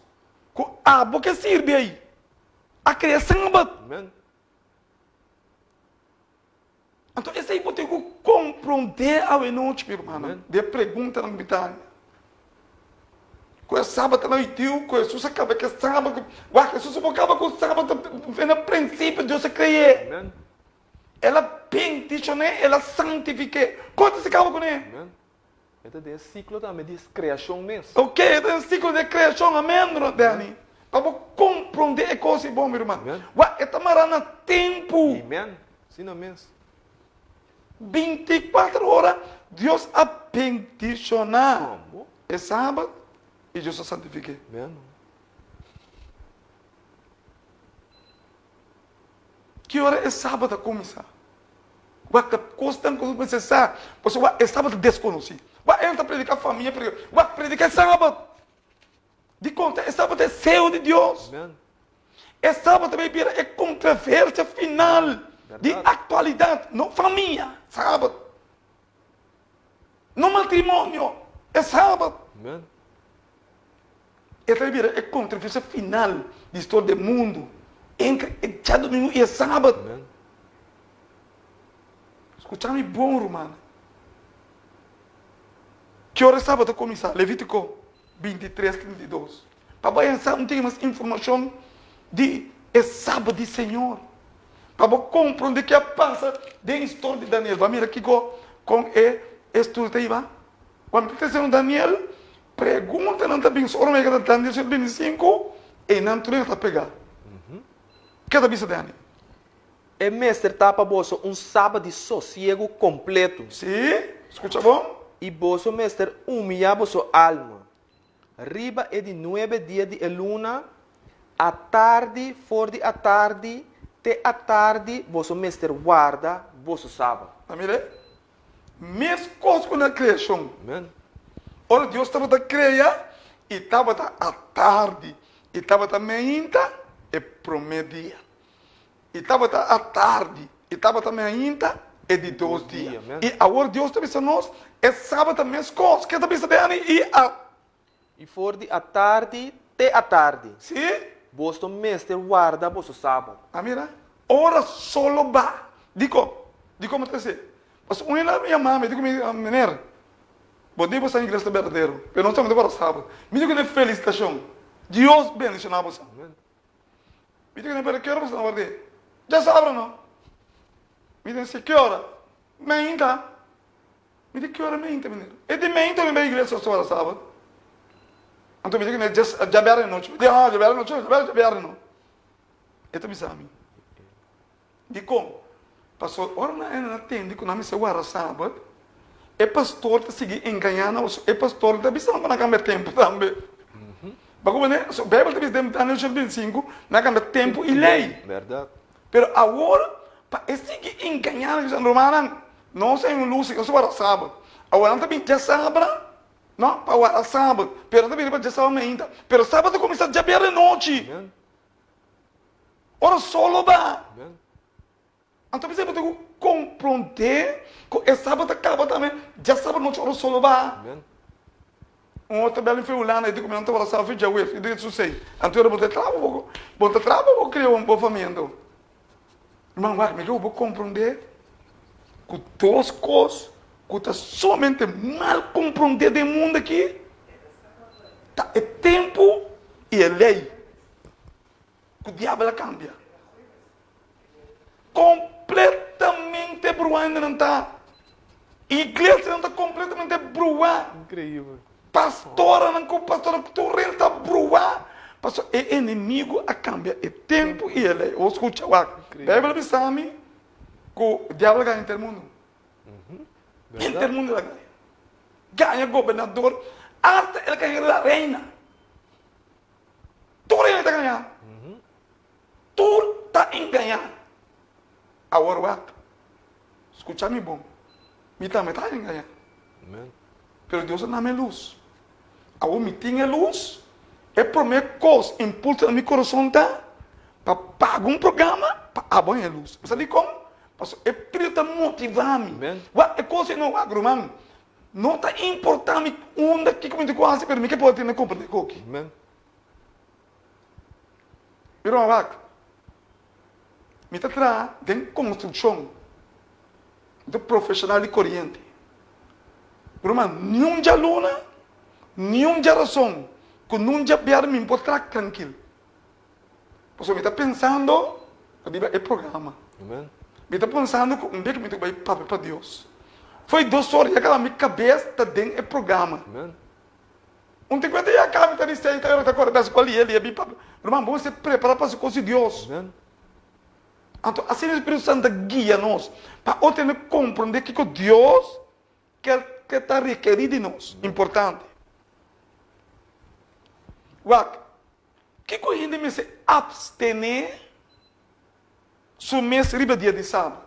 que abo que sirve aí, a criação sábado. Amen. Então, esse aí você tem que compreender a noite, meu irmão. Amen. De pergunta na Britânia. Com o sábado na itiu, com Jesus acaba que sábado, Jesus acaba com o sábado, no princípio Deus se criou. Amen. Ela bendice, ela santifica. Quanto se acaba com ele? Amen. Então, é ciclo também de criação mesmo. Ok, é um ciclo de criação, amém, Dani? Para compreender a coisa bom, meu irmão. Amen. É tamarana tempo. Amen. Sim, não mesmo. 24 horas, Deus a bendicionar. Como? É sábado e Deus a santifica. Amen. Que hora é sábado a começar? Você constante com você sabe, você é sábado desconhecido. Você entra a predicar a família, você predicar sábado. De conta, é sábado é céu de Deus. Amen. É sábado também é controvérsia final de Verdade. atualidade, não família, sábado. No matrimônio, é sábado. Amen. É também é controvérsia final de história do mundo. Entre já domingo e sábado. Amen. Escutame bom, irmão. Que hora é sábado começar? Levítico 23, 32. Para pensar, não tem mais informação de é sábado de Senhor. Para compreender que passa da história de Daniel. Vamos ver aqui com a estudo aí, va? Quando está em Daniel, pergunta não está bem só no Daniel 25 e não está pegar. O que está dizendo Daniel? É mestre tapa bolso sábado de sossego completo. Sim, escuta bom? E bolso mestre humilha bolso alma. Riba é de 9 dias de luna, a tarde, fora de a tarde, te a tarde, bolso mestre guarda, bolso sábado. Tá mirando? Mesma coisa com a criação. Amen. Ora, Deus estava a criar e estava à tarde, e estava a manhã e promedia. E estava à tarde, e estava a manhã e de 2 dias. Amen. E agora Deus está pensando nós, é sábado a mesma coisa, que está pensando e a... E fora de a tarde, te a tarde. Sim? Bolso mestre guarda, bolso sábado. Ah, mira, ora solo va. Digo como te dizer. Mas uma minha mãe me digo, menina, bom dia você é igreja verdadeiro, mas não estamos para sábado. Me digo que é felicitação. Deus bendice na você. Amen. Me digo que que hora você não vai ter? Já sabe não? Me digo que hora? Meinta. Me digo que hora meinta, menino? É de meinta ou em igreja só para sábado? Então me digo que já bebe a noite. Já bebe a noite, já bebe a noite. Então me sabe. De como? Pastor, ora não atende quando me segura sábado. É pastor que sigue enganando, é pastor que está pensando na câmera tempo também. Porque né, a Bíblia está dizendo Daniel 25, na câmera tempo e lei. Verdade. Pero agora, para seguir enganando, romana, não sei luz, eu sou para sábado. Agora não também já sabe, não, para sábado. Pero também para já sabe ainda. Pero sábado começa já bem a noite. Amen. Ora solo va. Amen. Então você tem que compreender que sábado acaba também. Já sábado noite ora solo va. Amen. Outra bela infelicidade, eu digo, não estou para sábado, já eu disse sei. Então eu vou ter trabalho, vou criar uma boa família. Irmão, mas eu vou compreender que todas as coisas que está somente mal compreender do mundo aqui, tá, é tempo e é lei. Que o diabo cambia. Completamente bruá ainda não está. Igreja não está completamente bruá. Incrível. Pastora não com pastora, torrente está bruá. Pastor, é inimigo a cambia. É tempo e é lei. Ou escuta, a Bíblia diz a mim que o diabo ganha intermundo. Intermundo ganha. Ganha governador, até ele ganha a reina. Tu reina está ganhando. Tu está em ganhar. Agora, what? Escucha-me bom. Me também está em ganhar. Amen. Pero Deus não me luz. Agora me tem luz. É por minha coisa, impulso no meu coração tá para pagar programa para abrir a luz. Você sabe como? Pastor, é para motivar-me. Amen. É coisa não agrumam. Não está importante onde que como quase para mim que pode ter na compra de coque. Amen. Pero agora, me está trazendo de construção, de profissional e corrente. Pero nenhum dia luna, nenhum dia razão, que nenhum dia vier me encontrar tranquilo. Porque me está pensando, é programa. Amen. Me está pensando que dia que me vai para Deus. Foi 2 horas e aquela minha cabeça está dentro do programa. Amen. Ontem quando eu acabo de dizer, eu estou com a escola e ele é bem para. Irmão, vamos se preparar para as coisas de Deus. Amen. Então, assim o Espírito Santo guia nós para eu compreender que Deus quer que está requerido de nós. Importante. Uau! Que a gente me se abstener somente riba dia de sábado.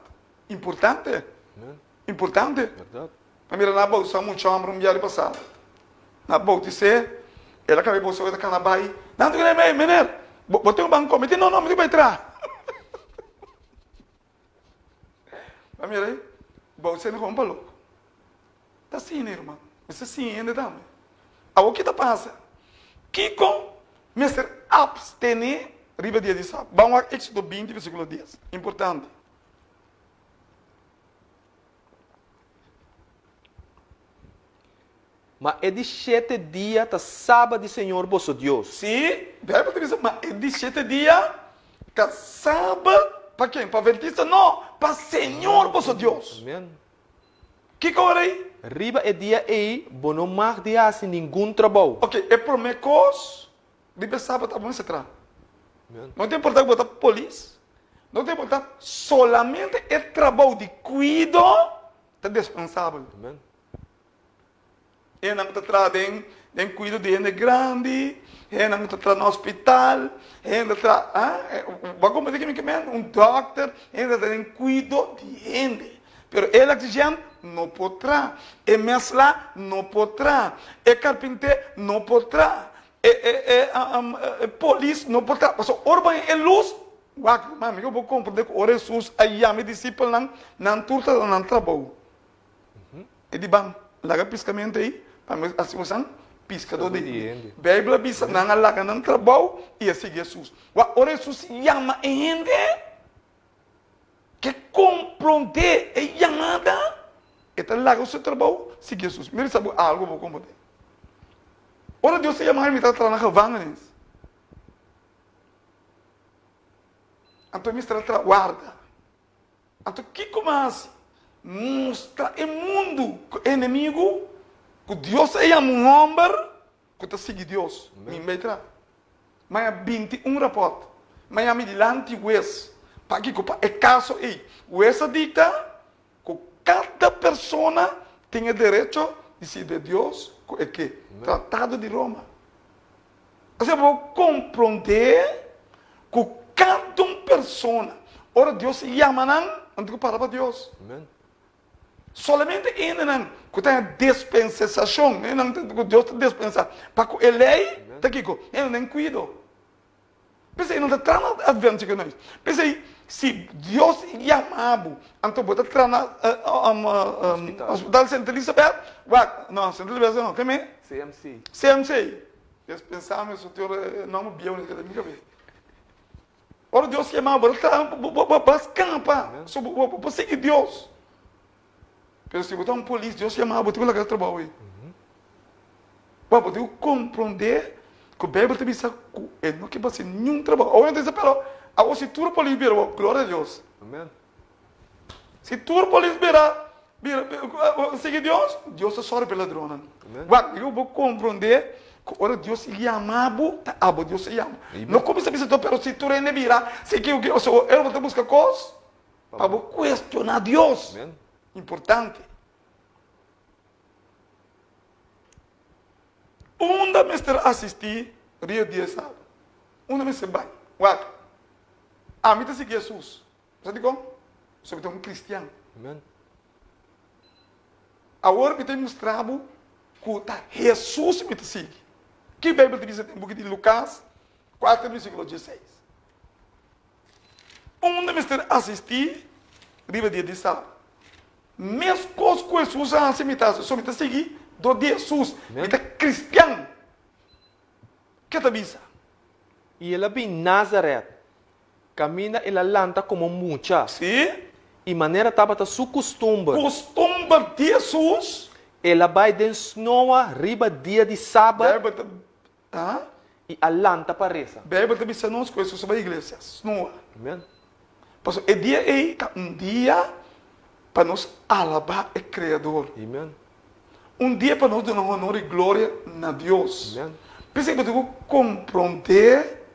Importante. Amen. Importante. Verdade. Mas mira, na bolsa há muito chambre dia de passado. Na bolsa disse, ela acabou bolsa da canabai. Não, tu quer me, menino? Botei um banco, me disse, não, me vai entrar. Mas mira aí, bolsa não compra louco. Está assim, irmão. Isso sim, ainda dá. O que está passando? Kiko, me ser abstener riba dia de sábado. Vamos a Éxodo 20, versículo 10. Importante. Mas é de 7 dias, tá sábado, Senhor, vosso Deus. Sim, Bíblia diz, mas é de 7 dias, que sábado, para quem? Para Adventista? Não, para Senhor, vosso Deus. Amen. Que hora aí? Riba é dia aí, bom não mais de assim nenhum trabalho. Ok, é por minha coisa, riba sábado, tá bom, você traz. Amen. Não tem importância botar polícia, não tem importância, solamente é trabalho de cuido, está dispensável. Amen. E não está trazendo, tem cuido de gente grande, e não está trazendo no hospital, e não está, como diz que doctor, e não tem cuido de gente. Pero ele exige não poderá, e mesla não poderá, e carpinteiro não poderá, e polícia não poderá. Porque orba é luz, mami, eu vou compreender que ora Jesus aí a me discípulo não turta não trabalho. E de bang, laga piscamento aí, para assim você piscador de gente. Bíblia diz não laga não trabalho e assim Jesus. Ora Jesus chama gente que compreender a chamada, então larga o seu trabalho, se Jesus. Mira, sabe algo vou compreender. Ora Deus se chama a me tratar na cavanga. Então me trata guarda. Então que começa mostra o mundo inimigo que Deus é um homem que está seguindo Deus. Me vai tratar. Mas há 21 raportes. Mas há milhante vezes. Para que é caso aí. O essa dita que cada pessoa tem o direito de ser de Deus, é que Tratado de Roma. Você vai compreender que cada pessoa, ora Deus se chama antes que para Deus. Amen. Solamente ainda não, que tem a dispensação, não que Deus te dispensa. Para que ele está aqui, ele não cuida. Pensei, não está trazendo advento que nós. Pensei, se Deus chamava, então você está trazendo hospital Santa Elizabeth, não, Santa Elizabeth não, quem é? CMC. CMC. Eles pensavam, isso tem nome biônico da minha cabeça. Ora, Deus chamava, você está para escapar, para seguir Deus. Mas se você é um polícia, Deus chamava, você vai lá trabalhar aí. Para poder compreender que a Bíblia te diz que ele não quer fazer nenhum trabalho. Ou então, pero, a se tu polícia vira, glória a Deus. Amen. Se tu polícia vira, seguir Deus, Deus é só pela drona. Eu vou compreender que ora Deus se chamava, Deus se chama. Não começa a pensar, pero se tu não vira, se que eu vou buscar coisas, para questionar Deus. Amen. Importante. Onde me estar assistir Rio de Sábado? Onde me se vai? What? A mim te seguir Jesus. Você diz como? Você é um cristiano. Amen. Agora me tem mostrado que Jesus me te segue. Que Bíblia te diz em book de Lucas 4, versículo 16. Onde me estar assistir riba dia de sábado. Mesmo coisas que Jesus antes me está, só me está seguir do dia Jesus, me está cristiano. Que está bisa? E ela vem Nazareth. Camina ela lanta como mucha. Sim? E maneira tabata su costumbre. Costumbre de Jesus. Ela vai den snowa riba dia de sábado Bebe, ah? e a lanta pareza. Bebe também se nós coisas sobre a igreja. Não. Amen. Porque é dia aí, dia para nós alabar o Criador. Amen. Dia para nós dar honor e glória a Deus. Amen. Pensei que eu devo compreender,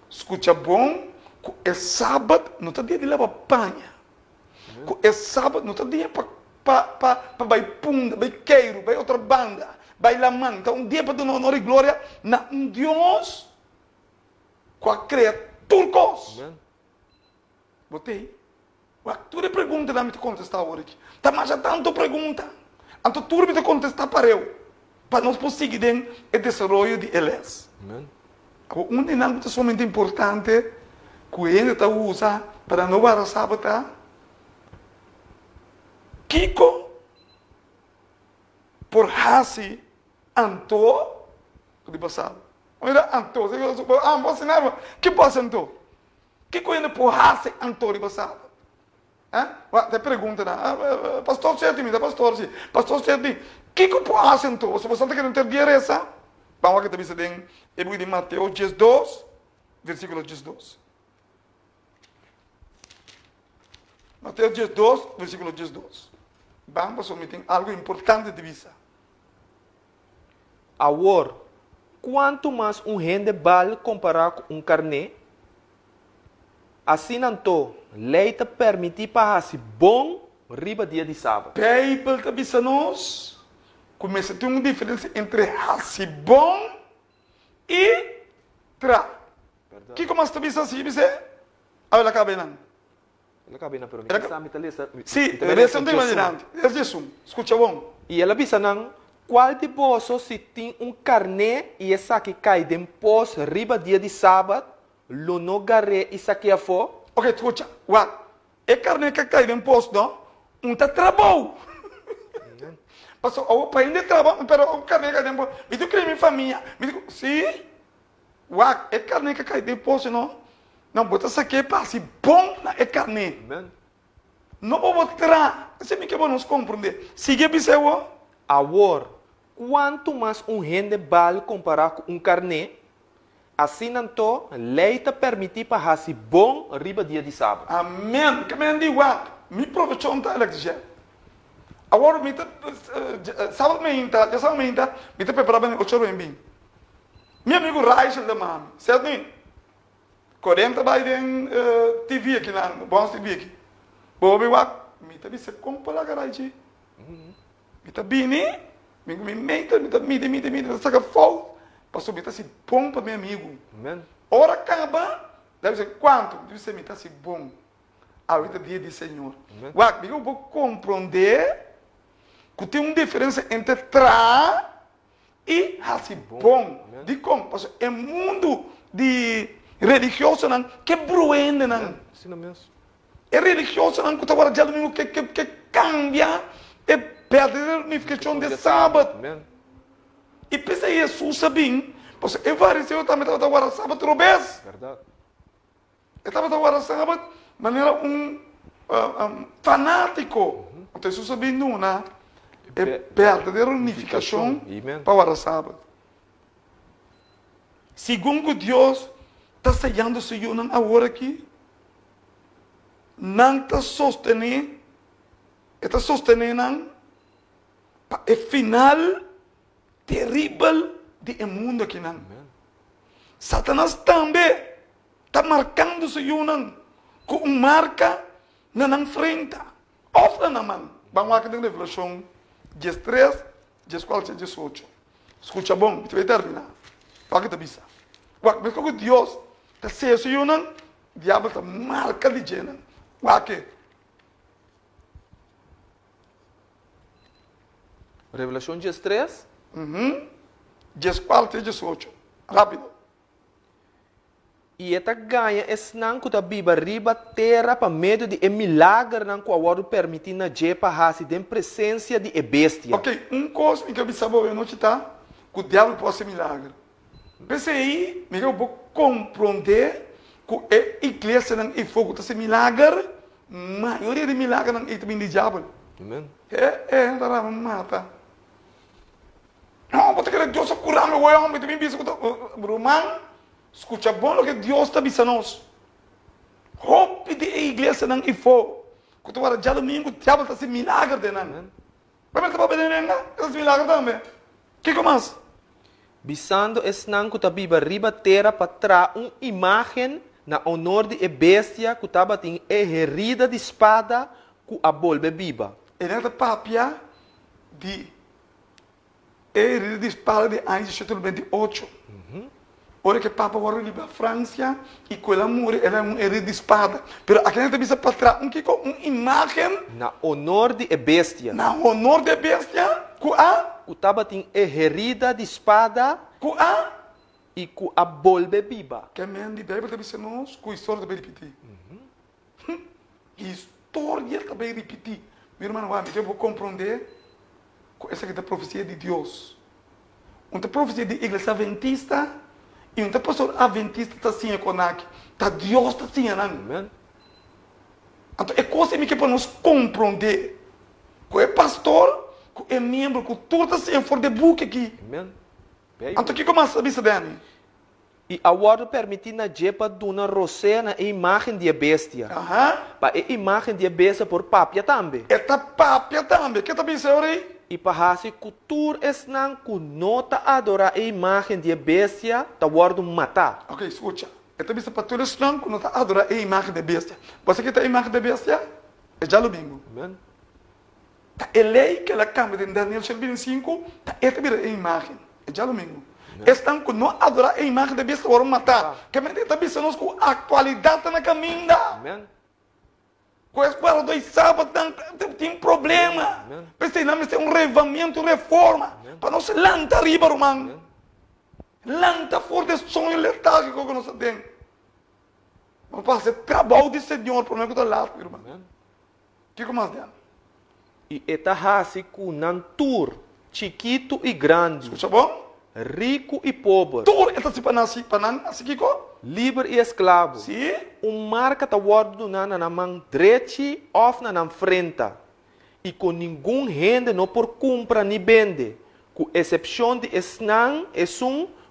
escuta bom, que é sábado, não está dia de levar panha. Que é sábado, não está dia para vai punda, vai queiro, vai outra banda, vai lamã. Então, dia para dar honor e glória a Deus, que a criaturas. Amen. Botei. Tu lhe pergunta, não me contestar agora aqui. Tá mais já tanto pergunta. Então, tu me contestar para eu. Para nós conseguirmos o desenvolvimento de eles. Amen. Um dinâmico é somente importante que ele está usando para não para sábado. Kiko, por Hasi, Anto, de passado. Olha, Anto, você não que passa Anto? Kiko ainda por Hasi, Anto, de passado. Te pergunta, pastor certo, pastor certo, Kiko por Hasi, Anto, você está querendo ter essa? Vamos lá que te diz em Mateus 12, versículo 12. Mateus 12, versículo 12. Vamos somente algo importante de vista. Agora, quanto mais rende vale comparar com carne, assim não leite permitir para se bom riba dia de sábado. Bíblia está dizendo nós, começa a ter uma diferença entre assim bom e tra. Que como está dizendo assim, você? Olha a cabeça. Ela cabe na pergunta. Sim, essa não imaginante. É Jesus. Escuta bom. E ela disse não, qual de vós se tem carne e essa que cai depois riba dia de sábado, lo no garre e saque a fo? Ok, escuta. What? É carne que cai depois, não? Tá trabalho. Passou, o pai ainda trabalha, mas o carne que cai depois. Me diz que minha família. Me diz, sim. What? É carne que cai depois, não? Não, bota isso aqui para se bom na carne. Amen. Não vou botar. Você me quer nos compreender. Siga biseu. Agora, quanto mais rende vale comparar com carne, assim não leite permitir para se bom riba dia de sábado. Amém. Que me diga what? Me professor está elegido. Agora me sábado me entra, já sábado me entra, me está preparando o choro em mim. Meu amigo Raichel da mãe, certo? 40 vai em TV aqui na bom TV aqui. Bobe wa, me tá bisa compra a garagem. Me tá bini, me meta, me saca fogo. Passou me tá se bom para meu amigo. Amen. Hora acaba, deve ser quanto? Deve ser me tá se bom. Ahorita dia de Senhor. Wa, eu vou compreender que tem uma diferença entre tra e assim bom. De como? Porque é mundo de religioso não que bruende não. Sim mesmo. É religioso não que está agora já domingo que cambia e perde a unificação de sábado. Amen. E pensa Jesus sabia, porque é fariseu também estava agora sábado outra vez. Verdade. Estava agora sábado, mas era fanático. Então Jesus sabia não, né? É perder a unificação para agora sábado. Segundo Deus está sellando o Senhor agora aqui. Não está sostenendo. Está sostenendo é final terrível do mundo aqui. Não. Satanás também está marcando o Senhor com uma marca na frente. Ofra na mão. Vamos lá que tem Revelação 13, 14, 18. Escuta bom, você vai terminar. Para que te avisa. Mas como Deus está sendo o Senhor, o diabo está marca de gênero. Qual Revelação 13. 14, 18. Rápido. E esta ganha es não que a Bíblia riba terra para meio de milagre não que agora permitir na jepa hasi de presença de bestia. Ok, coisa que eu sabia eu não está, que o diabo pode ser milagre. Pensei aí, eu vou compreender que a igreja não é fogo, está ser milagre, maioria de milagre não é também de diabo. Amen. Não mata. Não, porque Deus curar meu homem, também pensa que Romano, escuta bom o que Deus está dizendo nós. Hope de igreja não é fogo. Que tu vai já domingo, o diabo está ser milagre de não. Mas está para beber não, é milagre também. Que mais? Bisando es não que a Bíblia riba terra para trazer uma imagem na honor de bestia que estava tem herida de espada que a bolbe biba. E nessa papia de herida de espada de anos 28. Ora que o Papa agora ir para a França e com ela morre, ela é uma herida de espada. Mas aqui não tem para trás uma imagem Na honor de bestia. na honor de bestia que a Que estava tem herida de espada e que a bolbe biba. que a mãe de Bíblia também se nós com a história também repetir. História também repetir. Meu irmão, eu vou compreender com essa que é a profecia de Deus. Uma profecia de igreja adventista e uma pastor adventista está assim com aqui. Tá Deus está assim, não? Amen. Então é coisa que para nós compreender. Que é pastor, que é membro, que tudo está assim fora de book aqui. Amen. Então o que começa a dizer, Dani? E agora permitir na jepa de uma rosena a imagem de bestia. Para a imagem de bestia por papia também. Esta papia também. Que está pensando aí? E para essa cultura es não que nota adorar a imagem de bestia tá guardo matar. Ok, escuta. Esta bisa para todos não, que não está adorando a imagem de bestia. Você que está a imagem de bestia? É já o bingo. Amen. Tá a lei que ela cambia de Daniel 25, tá esta vira a imagem. É já o bingo. Estão que não adorar a imagem de bestia, agora matar. Que a mente está pensando com a atualidade na caminho. Amen. Com a escola dos sábados tem problema. Pensei, não, mas é um revamento, reforma. Para não se lanta arriba, irmão. Lanta forte sonho letárgico que nós temos. Vamos fazer trabalho de Senhor para nós que está lá, irmão. O que mais tem? E esta raça com nantur, chiquito e grande, Escuta bom? rico e pobre, Tudo está se panasi, Kiko? livre e escravo. Sim. Marca tá guardo na mão direita ou na frente. E com nenhum rende não por compra nem vende. Com exceção de esnan,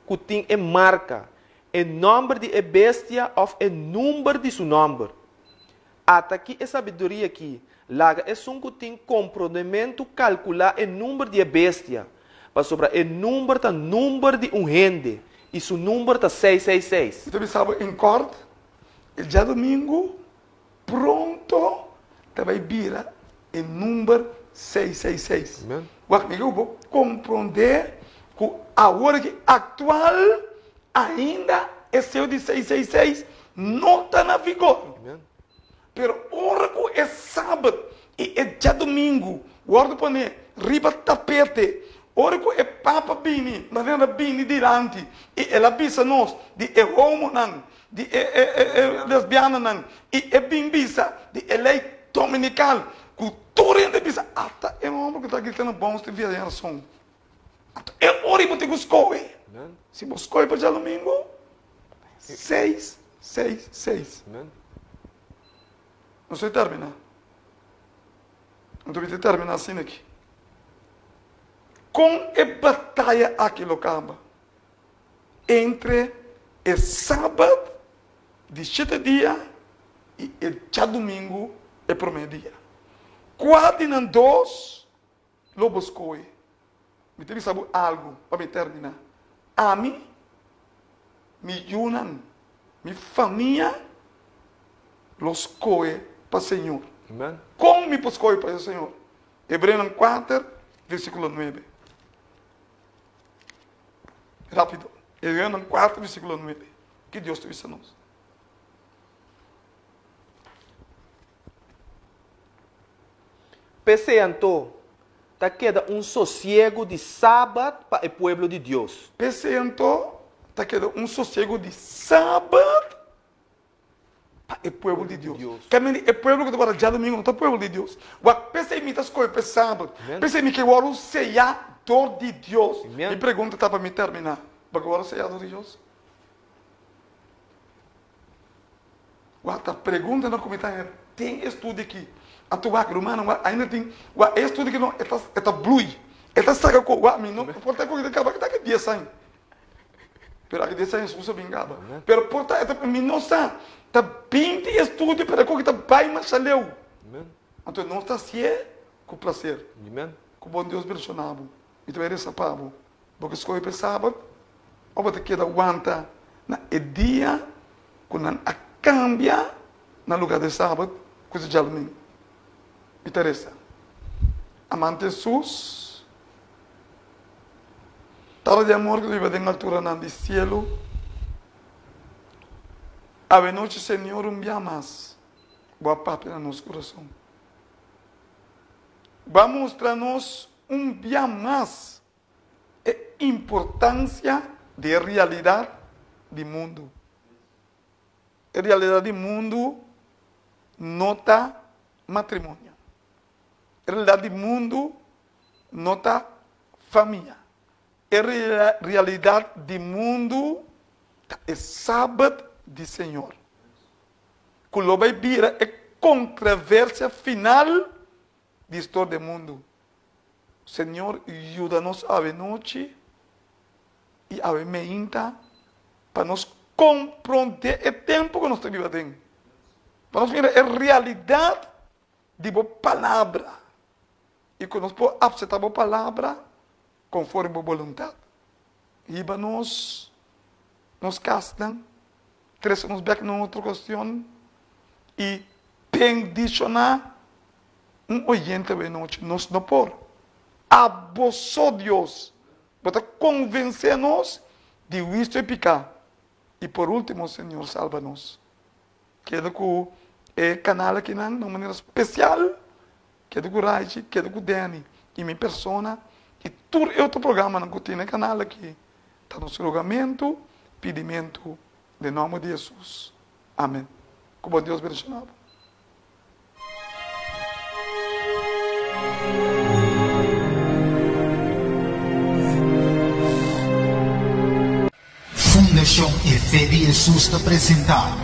que tem marca. O nome de bestia ou o número de seu nome. Até aqui é sabedoria aqui. Laga é que tem comprometimento calcular o número de bestia. Para sobre o número de rende. E seu número está 666. Então, sabe, em corte, já domingo, pronto, vai vir o número 666. Amen. Eu vou compreender que a hora que atual ainda é seu de 666 não está na vigor. Amen. Pero hora que é sábado e é já domingo, o hora que põe riba tapete, hora que é papa bini, mas não é bini diante, e ela bisa nós, de é homo não, de é lesbiana não, e é bimbisa, de é lei dominical, cultura de bisa, até é um homem que está gritando bons de viajação. É hora que você escolhe. Se você escolhe para já domingo, 666. Amen. Não sei terminar. Não devia terminar assim aqui. Com a batalha aqui no campo entre o sábado de 7 dias e o já domingo é primeiro dia. Quase não dois lobos coi. Me teve saber algo para me terminar. A mim, me junam, minha família, los coi para o Senhor. Amen. Como me buscou para o Senhor? Hebreus 4, versículo 9. Rápido. Hebreus 4, versículo 9. Que Deus te ensinou. Peseanto, tá queda sossego de sábado para o povo de Deus. Pensei então, está querendo sossego de sábado para o povo de Deus. Também é o povo que agora já domingo, não é o povo de Deus. O pensei me das coisas sábado. Pensei me que agora o sellador de Deus. E pergunta tá para me terminar. Agora o sellador de Deus. A pergunta não comentário tem estudo aqui. A tua romana ainda tem estudo que não está blue. Está saca com o não pode ter que acabar que está que dia sai. Pero aqui dia sai usa vingaba. Pero porta é me não está. Tá 20 estudos para que está bem mas saleu. Então não está se com prazer. Com bom Deus personal. E tu eres sapavo. Porque escolhe para sábado. Ou você queda aguanta na dia quando a cambia no lugar de sábado, coisa de alumínio. Me interessa. Amante Jesus, tal de amor que vive em altura no cielo, a noite, Senhor, dia mais, boa parte no nosso coração. Vai mostrar-nos dia mais a importância da realidade do mundo. A realidade do mundo nota matrimônio. A realidade do mundo nota família. A realidade do mundo é sábado do Senhor. Quando vai vir a controvérsia final da história do mundo. Senhor, ajuda-nos a noite e a meinta para nos compreender o tempo que nós estamos vivendo. Para nós ver a realidade de boa palavra. E que nós podemos aceitar a boa palavra conforme a boa vontade. E para nos castam, trazemos back na outra questão e bendicionar oyente de noite. Nos não por. Abusou Deus. Para convencer-nos de isto e picar. E por último, Senhor, salva-nos. Quero que o canal aqui, de uma maneira especial, quero que o Raiji, quero que o Dani, e minha persona, e todo outro programa que tem no canal aqui. Está no rogamento, pedimento, em nome de Jesus. Amém. Como Deus abençoe. Fundação e Fé de Jesus te apresentar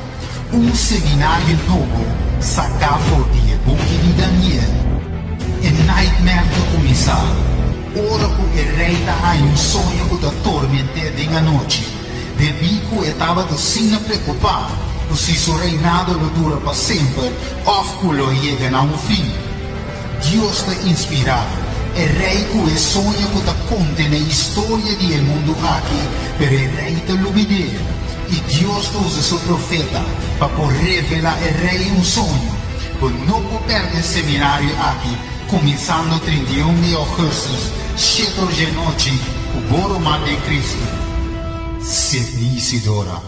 seminário novo, Sacafo de Book de Daniel. E Nightmare de começar. Ora o rei da sonho que te tormenta na noite. De bico estava de sina preocupado. O seu reinado lo dura para sempre, ofculo chega a fim. Deus te inspirado. E rei que sonho que te conta na história do mundo aqui, per il rei te l'ubbidire. E Deus usa seu profeta para revelar ao rei sonho. Por não perder o seminário aqui, começando 31 de agosto, 7 de noite, o Boro de Cristo. Sidney Isidora.